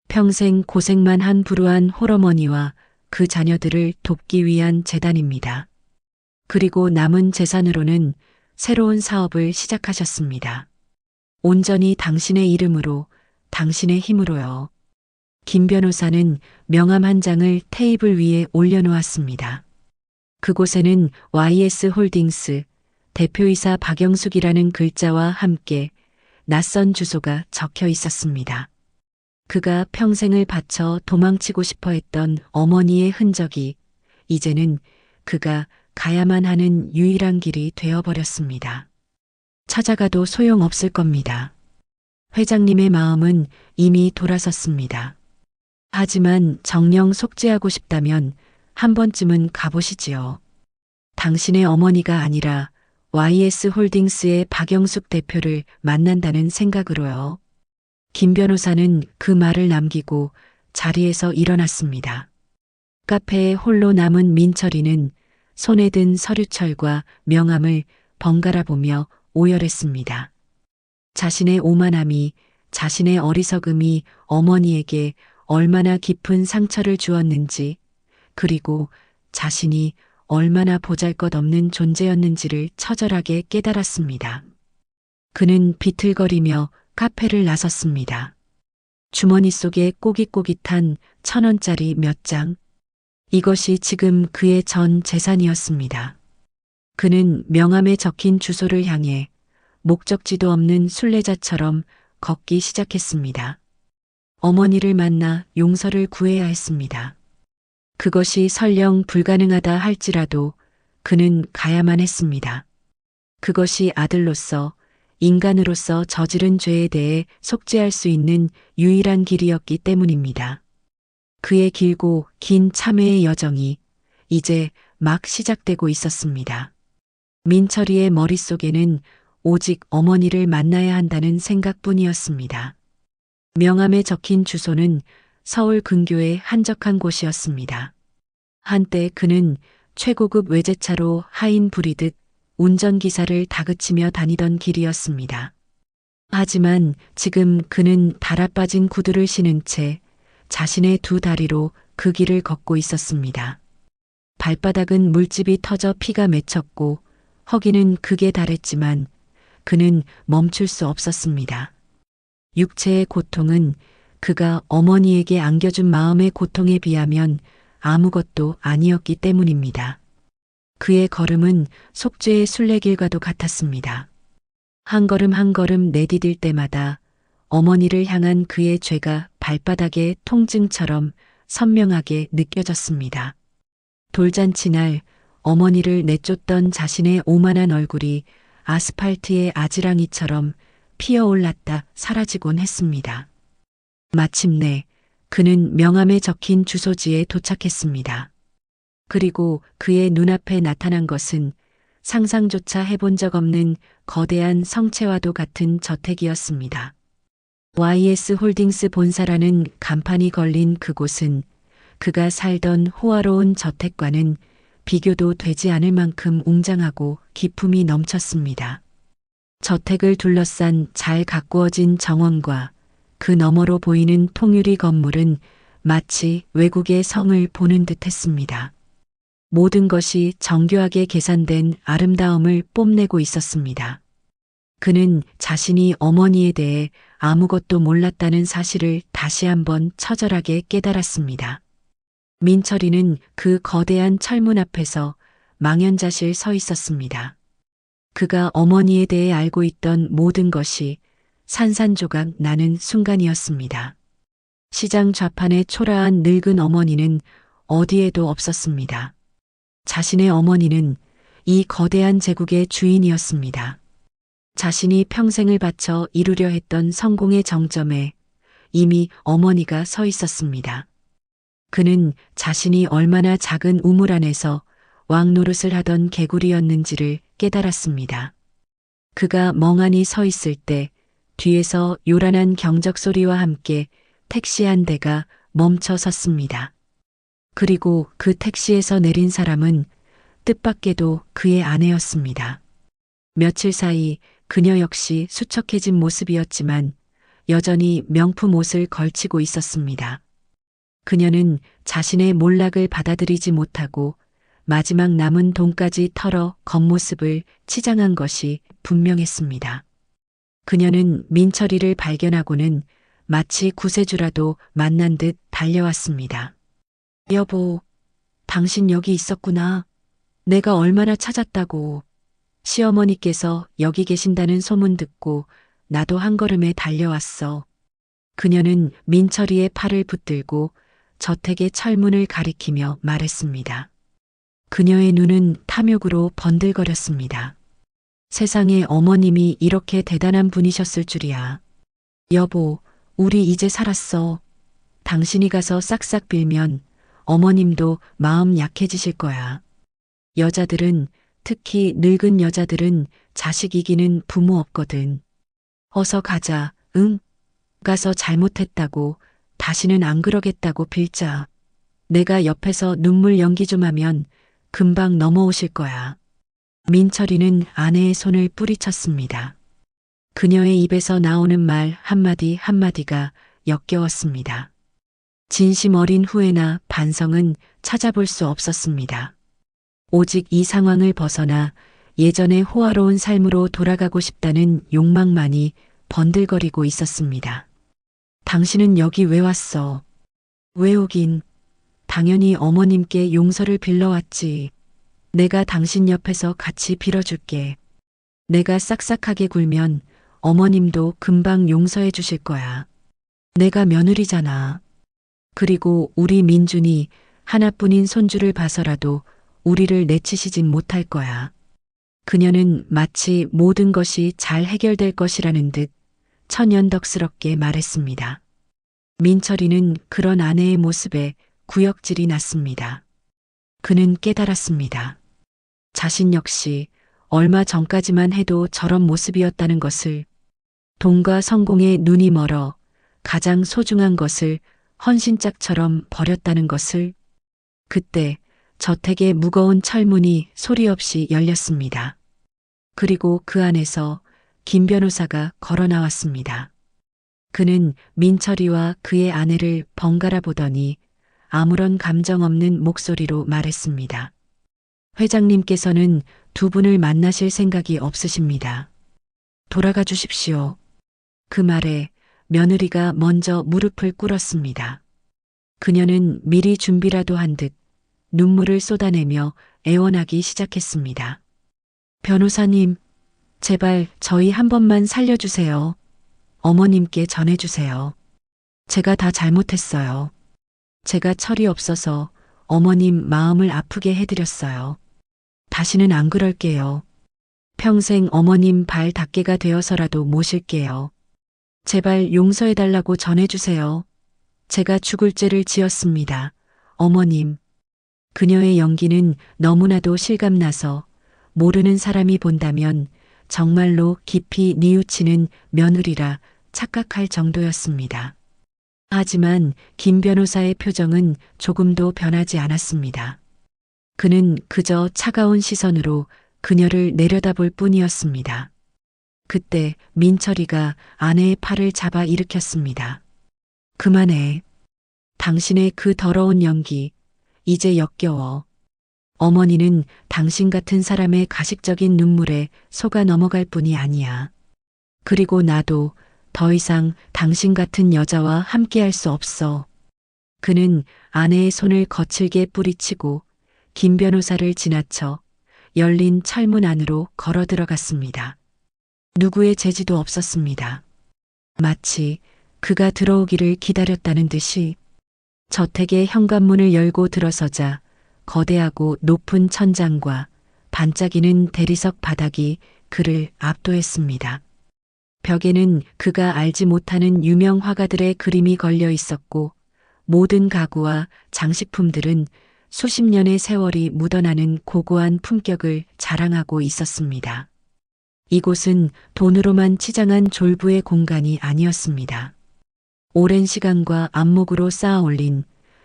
평생 고생만 한 불우한 홀어머니와 그 자녀들을 돕기 위한 재단입니다. 그리고 남은 재산으로는 새로운 사업을 시작하셨습니다. 온전히 당신의 이름으로, 당신의 힘으로요. 김 변호사는 명함 한 장을 테이블 위에 올려놓았습니다. 그곳에는 YS홀딩스 대표이사 박영숙이라는 글자와 함께 낯선 주소가 적혀 있었습니다. 그가 평생을 바쳐 도망치고 싶어 했던 어머니의 흔적이 이제는 그가 가야만 하는 유일한 길이 되어버렸습니다. 찾아가도 소용없을 겁니다. 회장님의 마음은 이미 돌아섰습니다. 하지만 정녕 속죄하고 싶다면 한 번쯤은 가보시지요. 당신의 어머니가 아니라 YS홀딩스의 박영숙 대표를 만난다는 생각으로요. 김 변호사는 그 말을 남기고 자리에서 일어났습니다. 카페에 홀로 남은 민철이는 손에 든 서류철과 명함을 번갈아 보며 오열했습니다. 자신의 오만함이, 자신의 어리석음이 어머니에게 얼마나 깊은 상처를 주었는지, 그리고 자신이 얼마나 보잘것없는 존재였는지를 처절하게 깨달았습니다. 그는 비틀거리며 카페를 나섰습니다. 주머니 속에 꼬깃꼬깃한 1,000원짜리 몇 장. 이것이 지금 그의 전 재산이었습니다. 그는 명함에 적힌 주소를 향해 목적지도 없는 순례자처럼 걷기 시작했습니다. 어머니를 만나 용서를 구해야 했습니다. 그것이 설령 불가능하다 할지라도 그는 가야만 했습니다. 그것이 아들로서, 인간으로서 저지른 죄에 대해 속죄할 수 있는 유일한 길이었기 때문입니다. 그의 길고 긴 참회의 여정이 이제 막 시작되고 있었습니다. 민철이의 머릿속에는 오직 어머니를 만나야 한다는 생각뿐이었습니다. 명함에 적힌 주소는 서울 근교의 한적한 곳이었습니다. 한때 그는 최고급 외제차로 하인 부리듯 운전기사를 다그치며 다니던 길이었습니다. 하지만 지금 그는 달아빠진 구두를 신은 채 자신의 두 다리로 그 길을 걷고 있었습니다. 발바닥은 물집이 터져 피가 맺혔고 허기는 극에 달했지만 그는 멈출 수 없었습니다. 육체의 고통은 그가 어머니에게 안겨준 마음의 고통에 비하면 아무것도 아니었기 때문입니다. 그의 걸음은 속죄의 순례길과도 같았습니다. 한 걸음 한 걸음 내디딜 때마다 어머니를 향한 그의 죄가 발바닥의 통증처럼 선명하게 느껴졌습니다. 돌잔치 날 어머니를 내쫓던 자신의 오만한 얼굴이 아스팔트의 아지랑이처럼 피어올랐다 사라지곤 했습니다. 마침내 그는 명함에 적힌 주소지에 도착했습니다. 그리고 그의 눈앞에 나타난 것은 상상조차 해본 적 없는 거대한 성체와도 같은 저택이었습니다. YS 홀딩스 본사라는 간판이 걸린 그곳은 그가 살던 호화로운 저택과는 비교도 되지 않을 만큼 웅장하고 기품이 넘쳤습니다. 저택을 둘러싼 잘 가꾸어진 정원과 그 너머로 보이는 통유리 건물은 마치 외국의 성을 보는 듯했습니다. 모든 것이 정교하게 계산된 아름다움을 뽐내고 있었습니다. 그는 자신이 어머니에 대해 아무것도 몰랐다는 사실을 다시 한번 처절하게 깨달았습니다. 민철이는 그 거대한 철문 앞에서 망연자실 서 있었습니다. 그가 어머니에 대해 알고 있던 모든 것이 산산조각 나는 순간이었습니다. 시장 좌판에 초라한 늙은 어머니는 어디에도 없었습니다. 자신의 어머니는 이 거대한 제국의 주인이었습니다. 자신이 평생을 바쳐 이루려 했던 성공의 정점에 이미 어머니가 서 있었습니다. 그는 자신이 얼마나 작은 우물 안에서 왕노릇을 하던 개구리였는지를 깨달았습니다. 그가 멍하니 서 있을 때 뒤에서 요란한 경적 소리와 함께 택시 한 대가 멈춰 섰습니다. 그리고 그 택시에서 내린 사람은 뜻밖에도 그의 아내였습니다. 며칠 사이 그녀 역시 수척해진 모습이었지만 여전히 명품 옷을 걸치고 있었습니다. 그녀는 자신의 몰락을 받아들이지 못하고 마지막 남은 돈까지 털어 겉모습을 치장한 것이 분명했습니다. 그녀는 민철이를 발견하고는 마치 구세주라도 만난 듯 달려왔습니다. 여보, 당신 여기 있었구나. 내가 얼마나 찾았다고. 시어머니께서 여기 계신다는 소문 듣고 나도 한 걸음에 달려왔어. 그녀는 민철이의 팔을 붙들고 저택의 철문을 가리키며 말했습니다. 그녀의 눈은 탐욕으로 번들거렸습니다. 세상에 어머님이 이렇게 대단한 분이셨을 줄이야. 여보, 우리 이제 살았어. 당신이 가서 싹싹 빌면 어머님도 마음 약해지실 거야. 여자들은, 특히 늙은 여자들은 자식 이기는 부모 없거든. 어서 가자, 응? 가서 잘못했다고, 다시는 안 그러겠다고 빌자. 내가 옆에서 눈물 연기 좀 하면 금방 넘어오실 거야. 민철이는 아내의 손을 뿌리쳤습니다. 그녀의 입에서 나오는 말 한마디 한마디가 역겨웠습니다. 진심 어린 후회나 반성은 찾아볼 수 없었습니다. 오직 이 상황을 벗어나 예전의 호화로운 삶으로 돌아가고 싶다는 욕망만이 번들거리고 있었습니다. 당신은 여기 왜 왔어? 왜 오긴? 당연히 어머님께 용서를 빌러왔지. 내가 당신 옆에서 같이 빌어줄게. 내가 싹싹하게 굴면 어머님도 금방 용서해 주실 거야. 내가 며느리잖아. 그리고 우리 민준이 하나뿐인 손주를 봐서라도 우리를 내치시진 못할 거야. 그녀는 마치 모든 것이 잘 해결될 것이라는 듯 천연덕스럽게 말했습니다. 민철이는 그런 아내의 모습에 구역질이 났습니다. 그는 깨달았습니다. 자신 역시 얼마 전까지만 해도 저런 모습이었다는 것을, 돈과 성공에 눈이 멀어 가장 소중한 것을 헌신짝처럼 버렸다는 것을. 그때 저택의 무거운 철문이 소리 없이 열렸습니다. 그리고 그 안에서 김 변호사가 걸어 나왔습니다. 그는 민철이와 그의 아내를 번갈아 보더니 아무런 감정 없는 목소리로 말했습니다. 회장님께서는 두 분을 만나실 생각이 없으십니다. 돌아가 주십시오. 그 말에 며느리가 먼저 무릎을 꿇었습니다. 그녀는 미리 준비라도 한 듯 눈물을 쏟아내며 애원하기 시작했습니다. 변호사님, 제발 저희 한 번만 살려주세요. 어머님께 전해주세요. 제가 다 잘못했어요. 제가 철이 없어서 어머님 마음을 아프게 해드렸어요. 다시는 안 그럴게요. 평생 어머님 발 닦개가 되어서라도 모실게요. 제발 용서해달라고 전해주세요. 제가 죽을 죄를 지었습니다. 어머님. 그녀의 연기는 너무나도 실감나서 모르는 사람이 본다면 정말로 깊이 뉘우치는 며느리라 착각할 정도였습니다. 하지만 김 변호사의 표정은 조금도 변하지 않았습니다. 그는 그저 차가운 시선으로 그녀를 내려다볼 뿐이었습니다. 그때 민철이가 아내의 팔을 잡아 일으켰습니다. 그만해. 당신의 그 더러운 연기, 이제 역겨워. 어머니는 당신 같은 사람의 가식적인 눈물에 속아 넘어갈 뿐이 아니야. 그리고 나도 더 이상 당신 같은 여자와 함께할 수 없어. 그는 아내의 손을 거칠게 뿌리치고 김 변호사를 지나쳐 열린 철문 안으로 걸어 들어갔습니다. 누구의 제지도 없었습니다. 마치 그가 들어오기를 기다렸다는 듯이 저택의 현관문을 열고 들어서자 거대하고 높은 천장과 반짝이는 대리석 바닥이 그를 압도했습니다. 벽에는 그가 알지 못하는 유명 화가들의 그림이 걸려 있었고 모든 가구와 장식품들은 수십 년의 세월이 묻어나는 고고한 품격을 자랑하고 있었습니다. 이곳은 돈으로만 치장한 졸부의 공간이 아니었습니다. 오랜 시간과 안목으로 쌓아 올린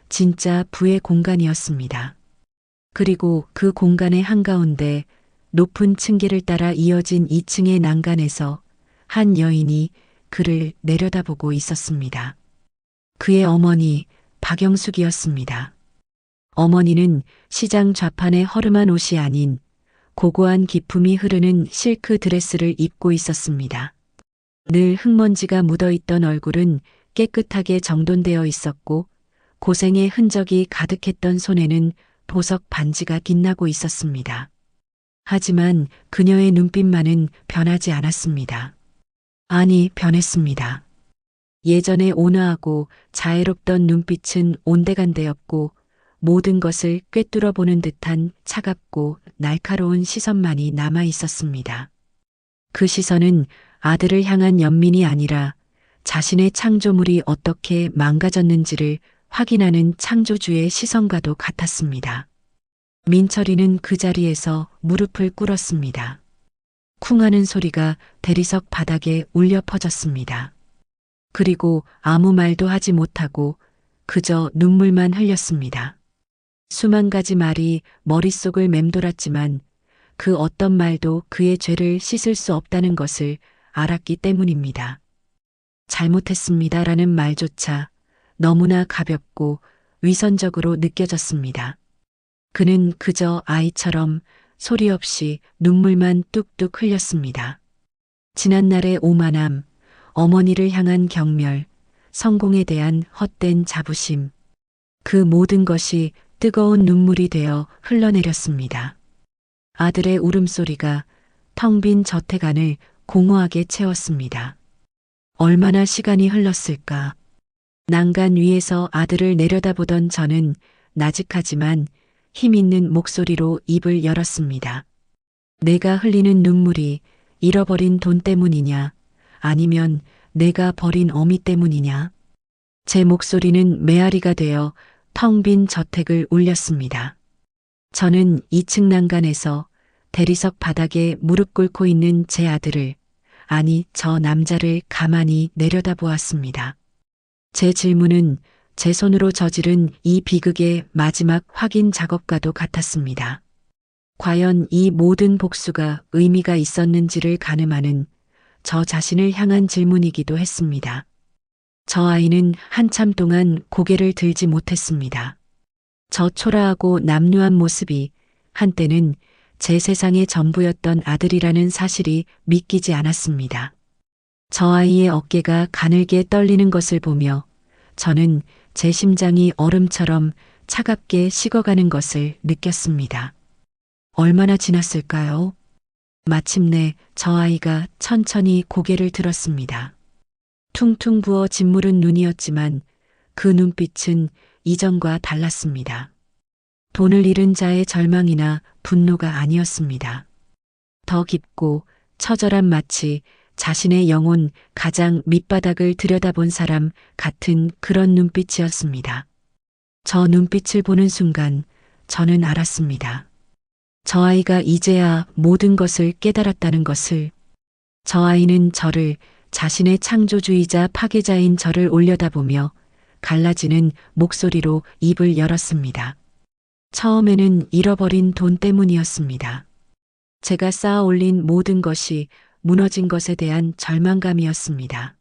진짜 부의 공간이었습니다. 그리고 그 공간의 한가운데 높은 층계를 따라 이어진 2층의 난간에서 한 여인이 그를 내려다보고 있었습니다. 그의 어머니 박영숙이었습니다. 어머니는 시장 좌판의 허름한 옷이 아닌 고고한 기품이 흐르는 실크 드레스를 입고 있었습니다. 늘 흙먼지가 묻어있던 얼굴은 깨끗하게 정돈되어 있었고 고생의 흔적이 가득했던 손에는 보석 반지가 빛나고 있었습니다. 하지만 그녀의 눈빛만은 변하지 않았습니다. 아니, 변했습니다. 예전에 온화하고 자애롭던 눈빛은 온데간데였고 모든 것을 꿰뚫어 보는 듯한 차갑고 날카로운 시선만이 남아 있었습니다. 그 시선은 아들을 향한 연민이 아니라 자신의 창조물이 어떻게 망가졌는지를 확인하는 창조주의 시선과도 같았습니다. 민철이는 그 자리에서 무릎을 꿇었습니다. 쿵 하는 소리가 대리석 바닥에 울려 퍼졌습니다. 그리고 아무 말도 하지 못하고 그저 눈물만 흘렸습니다. 수만 가지 말이 머릿속을 맴돌았지만 그 어떤 말도 그의 죄를 씻을 수 없다는 것을 알았기 때문입니다. 잘못했습니다라는 말조차 너무나 가볍고 위선적으로 느껴졌습니다. 그는 그저 아이처럼 소리 없이 눈물만 뚝뚝 흘렸습니다. 지난날의 오만함, 어머니를 향한 경멸, 성공에 대한 헛된 자부심, 그 모든 것이 뜨거운 눈물이 되어 흘러내렸습니다. 아들의 울음소리가 텅 빈 저택 안을 공허하게 채웠습니다. 얼마나 시간이 흘렀을까. 난간 위에서 아들을 내려다보던 저는 나직하지만 힘있는 목소리로 입을 열었습니다. 내가 흘리는 눈물이 잃어버린 돈 때문이냐, 아니면 내가 버린 어미 때문이냐. 제 목소리는 메아리가 되어 텅 빈 저택을 울렸습니다. 저는 2층 난간에서 대리석 바닥에 무릎 꿇고 있는 제 아들을, 아니 저 남자를 가만히 내려다보았습니다. 제 질문은 제 손으로 저지른 이 비극의 마지막 확인 작업과도 같았습니다. 과연 이 모든 복수가 의미가 있었는지를 가늠하는 저 자신을 향한 질문이기도 했습니다. 저 아이는 한참 동안 고개를 들지 못했습니다. 저 초라하고 남루한 모습이 한때는 제 세상의 전부였던 아들이라는 사실이 믿기지 않았습니다. 저 아이의 어깨가 가늘게 떨리는 것을 보며 저는 제 심장이 얼음처럼 차갑게 식어가는 것을 느꼈습니다. 얼마나 지났을까요? 마침내 저 아이가 천천히 고개를 들었습니다. 퉁퉁 부어 짓무른 눈이었지만 그 눈빛은 이전과 달랐습니다. 돈을 잃은 자의 절망이나 분노가 아니었습니다. 더 깊고 처절한, 마치 자신의 영혼 가장 밑바닥을 들여다본 사람 같은 그런 눈빛이었습니다. 저 눈빛을 보는 순간 저는 알았습니다. 저 아이가 이제야 모든 것을 깨달았다는 것을. 저 아이는 저를, 자신의 창조주의자 파괴자인 저를 올려다보며 갈라지는 목소리로 입을 열었습니다. 처음에는 잃어버린 돈 때문이었습니다. 제가 쌓아 올린 모든 것이 무너진 것에 대한 절망감이었습니다.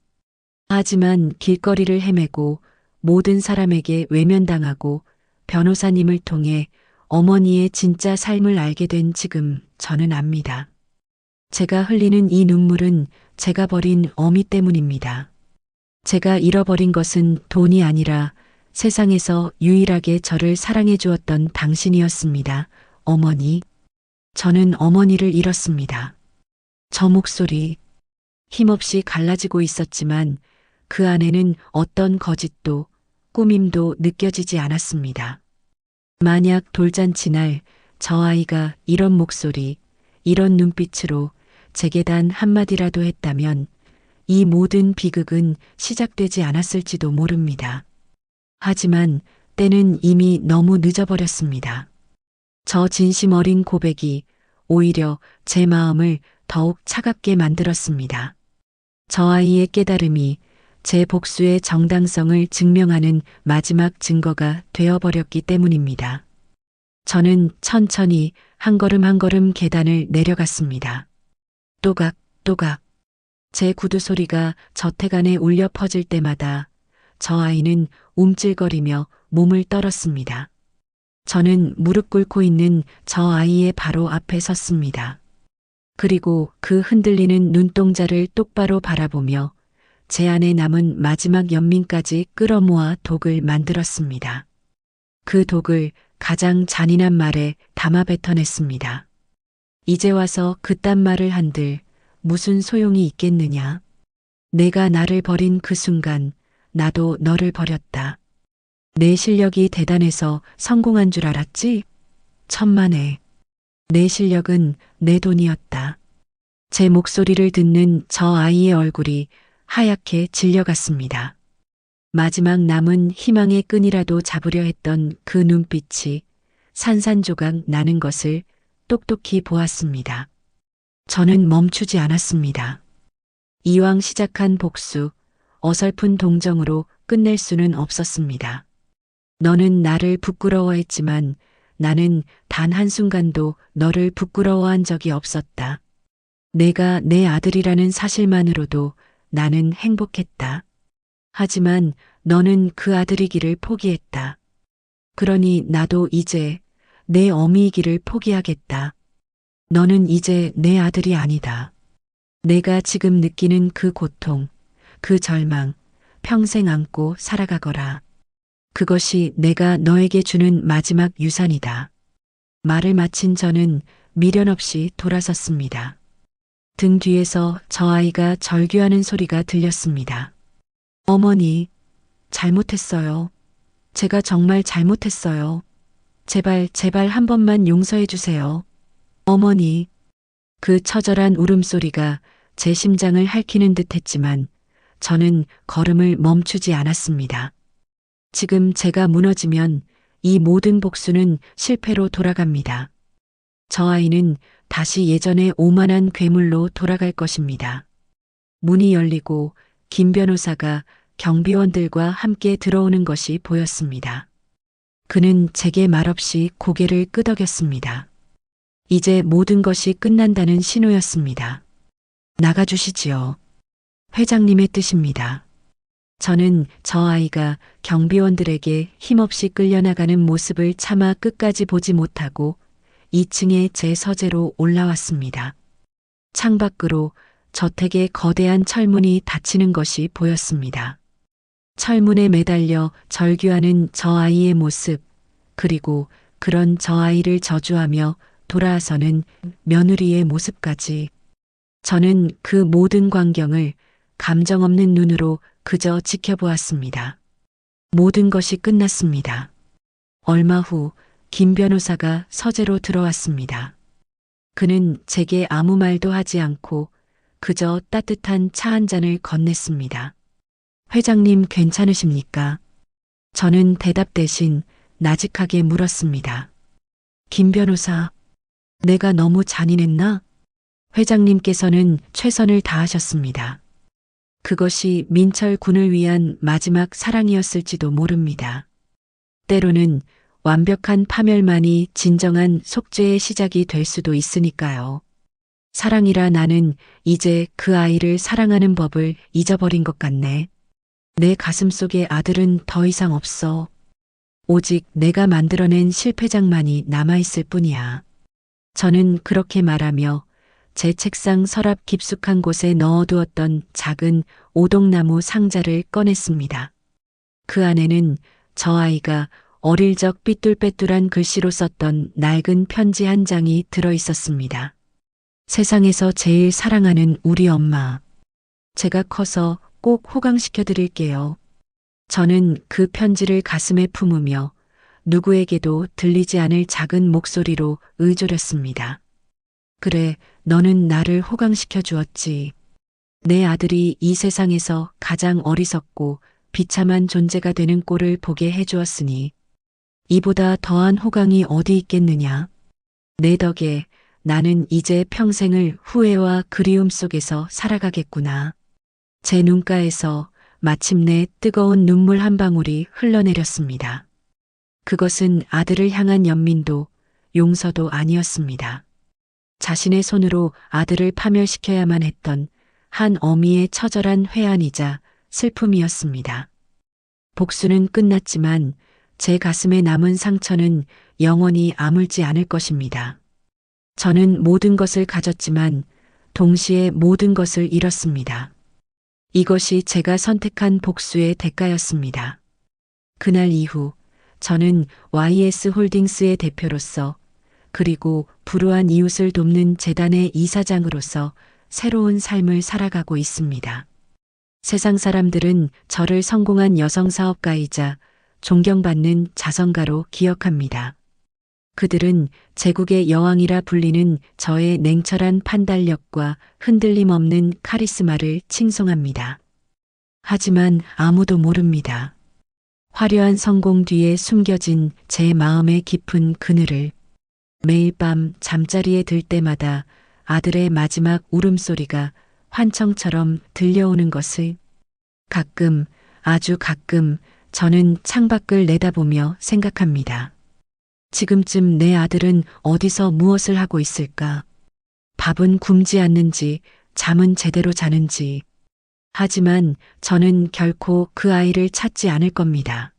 하지만 길거리를 헤매고 모든 사람에게 외면당하고 변호사님을 통해 어머니의 진짜 삶을 알게 된 지금 저는 압니다. 제가 흘리는 이 눈물은 제가 버린 어미 때문입니다. 제가 잃어버린 것은 돈이 아니라 세상에서 유일하게 저를 사랑해 주었던 당신이었습니다. 어머니. 저는 어머니를 잃었습니다. 저 목소리, 힘없이 갈라지고 있었지만 그 안에는 어떤 거짓도 꾸밈도 느껴지지 않았습니다. 만약 돌잔치 날 저 아이가 이런 목소리, 이런 눈빛으로 제게 단 한마디라도 했다면 이 모든 비극은 시작되지 않았을지도 모릅니다. 하지만 때는 이미 너무 늦어버렸습니다. 저 진심 어린 고백이 오히려 제 마음을 더욱 차갑게 만들었습니다. 저 아이의 깨달음이 제 복수의 정당성을 증명하는 마지막 증거가 되어버렸기 때문입니다. 저는 천천히 한 걸음 한 걸음 계단을 내려갔습니다. 또각, 또각. 제 구두 소리가 저택 안에 울려 퍼질 때마다 저 아이는 움찔거리며 몸을 떨었습니다. 저는 무릎 꿇고 있는 저 아이의 바로 앞에 섰습니다. 그리고 그 흔들리는 눈동자를 똑바로 바라보며 제 안에 남은 마지막 연민까지 끌어모아 독을 만들었습니다. 그 독을 가장 잔인한 말에 담아 뱉어냈습니다. 이제 와서 그딴 말을 한들 무슨 소용이 있겠느냐. 내가 나를 버린 그 순간 나도 너를 버렸다. 내 실력이 대단해서 성공한 줄 알았지? 천만에. 내 실력은 내 돈이었다. 제 목소리를 듣는 저 아이의 얼굴이 하얗게 질려갔습니다. 마지막 남은 희망의 끈이라도 잡으려 했던 그 눈빛이 산산조각 나는 것을 똑똑히 보았습니다. 저는 멈추지 않았습니다. 이왕 시작한 복수, 어설픈 동정으로 끝낼 수는 없었습니다. 너는 나를 부끄러워했지만 나는 단 한순간도 너를 부끄러워한 적이 없었다. 내가 내 아들이라는 사실만으로도 나는 행복했다. 하지만 너는 그 아들이기를 포기했다. 그러니 나도 이제 내 어미이기를 포기하겠다. 너는 이제 내 아들이 아니다. 내가 지금 느끼는 그 고통, 그 절망, 평생 안고 살아가거라. 그것이 내가 너에게 주는 마지막 유산이다. 말을 마친 저는 미련 없이 돌아섰습니다. 등 뒤에서 저 아이가 절규하는 소리가 들렸습니다. 어머니, 잘못했어요. 제가 정말 잘못했어요. 제발, 제발 한 번만 용서해 주세요. 어머니. 그 처절한 울음소리가 제 심장을 핥히는 듯 했지만 저는 걸음을 멈추지 않았습니다. 지금 제가 무너지면 이 모든 복수는 실패로 돌아갑니다. 저 아이는 다시 예전의 오만한 괴물로 돌아갈 것입니다. 문이 열리고 김 변호사가 경비원들과 함께 들어오는 것이 보였습니다. 그는 제게 말없이 고개를 끄덕였습니다. 이제 모든 것이 끝난다는 신호였습니다. 나가주시지요. 회장님의 뜻입니다. 저는 저 아이가 경비원들에게 힘없이 끌려나가는 모습을 차마 끝까지 보지 못하고 2층에 제 서재로 올라왔습니다. 창밖으로 저택의 거대한 철문이 닫히는 것이 보였습니다. 철문에 매달려 절규하는 저 아이의 모습, 그리고 그런 저 아이를 저주하며 돌아서는 며느리의 모습까지. 저는 그 모든 광경을 감정 없는 눈으로 그저 지켜보았습니다. 모든 것이 끝났습니다. 얼마 후 김 변호사가 서재로 들어왔습니다. 그는 제게 아무 말도 하지 않고 그저 따뜻한 차 한 잔을 건넸습니다. 회장님 괜찮으십니까? 저는 대답 대신 나직하게 물었습니다. 김 변호사, 내가 너무 잔인했나? 회장님께서는 최선을 다하셨습니다. 그것이 민철 군을 위한 마지막 사랑이었을지도 모릅니다. 때로는 완벽한 파멸만이 진정한 속죄의 시작이 될 수도 있으니까요. 사랑이라 나는 이제 그 아이를 사랑하는 법을 잊어버린 것 같네. 내 가슴 속에 아들은 더 이상 없어. 오직 내가 만들어낸 실패작만이 남아있을 뿐이야. 저는 그렇게 말하며 제 책상 서랍 깊숙한 곳에 넣어두었던 작은 오동나무 상자를 꺼냈습니다. 그 안에는 저 아이가 어릴 적 삐뚤빼뚤한 글씨로 썼던 낡은 편지 한 장이 들어 있었습니다. 세상에서 제일 사랑하는 우리 엄마. 제가 커서 꼭 호강시켜 드릴게요. 저는 그 편지를 가슴에 품으며 누구에게도 들리지 않을 작은 목소리로 의졸였습니다. 그래, 너는 나를 호강시켜 주었지. 내 아들이 이 세상에서 가장 어리석고 비참한 존재가 되는 꼴을 보게 해주었으니 이보다 더한 호강이 어디 있겠느냐. 내 덕에 나는 이제 평생을 후회와 그리움 속에서 살아가겠구나. 제 눈가에서 마침내 뜨거운 눈물 한 방울이 흘러내렸습니다. 그것은 아들을 향한 연민도 용서도 아니었습니다. 자신의 손으로 아들을 파멸시켜야만 했던 한 어미의 처절한 회한이자 슬픔이었습니다. 복수는 끝났지만 제 가슴에 남은 상처는 영원히 아물지 않을 것입니다. 저는 모든 것을 가졌지만 동시에 모든 것을 잃었습니다. 이것이 제가 선택한 복수의 대가였습니다. 그날 이후 저는 YS 홀딩스의 대표로서 그리고 불우한 이웃을 돕는 재단의 이사장으로서 새로운 삶을 살아가고 있습니다. 세상 사람들은 저를 성공한 여성 사업가이자 존경받는 자선가로 기억합니다. 그들은 제국의 여왕이라 불리는 저의 냉철한 판단력과 흔들림 없는 카리스마를 칭송합니다. 하지만 아무도 모릅니다. 화려한 성공 뒤에 숨겨진 제 마음의 깊은 그늘을. 매일 밤 잠자리에 들 때마다 아들의 마지막 울음소리가 환청처럼 들려오는 것을 가끔, 아주 가끔 저는 창밖을 내다보며 생각합니다. 지금쯤 내 아들은 어디서 무엇을 하고 있을까? 밥은 굶지 않는지, 잠은 제대로 자는지. 하지만 저는 결코 그 아이를 찾지 않을 겁니다.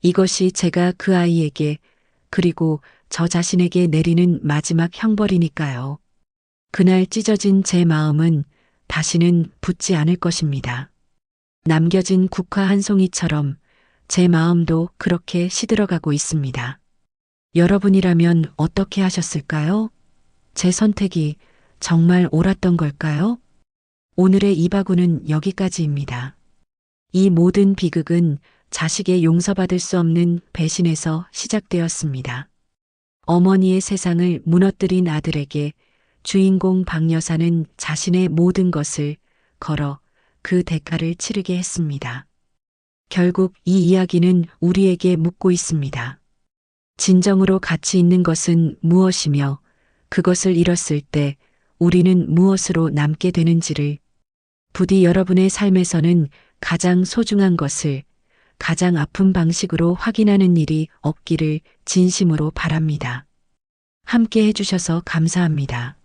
이것이 제가 그 아이에게 그리고 저 자신에게 내리는 마지막 형벌이니까요. 그날 찢어진 제 마음은 다시는 붙지 않을 것입니다. 남겨진 국화 한 송이처럼 제 마음도 그렇게 시들어가고 있습니다. 여러분이라면 어떻게 하셨을까요? 제 선택이 정말 옳았던 걸까요? 오늘의 이바구는 여기까지입니다. 이 모든 비극은 자식의 용서받을 수 없는 배신에서 시작되었습니다. 어머니의 세상을 무너뜨린 아들에게 주인공 박 여사는 자신의 모든 것을 걸어 그 대가를 치르게 했습니다. 결국 이 이야기는 우리에게 묻고 있습니다. 진정으로 가치 있는 것은 무엇이며 그것을 잃었을 때 우리는 무엇으로 남게 되는지를 부디 여러분의 삶에서는 가장 소중한 것을 가장 아픈 방식으로 확인하는 일이 없기를 진심으로 바랍니다. 함께 해주셔서 감사합니다.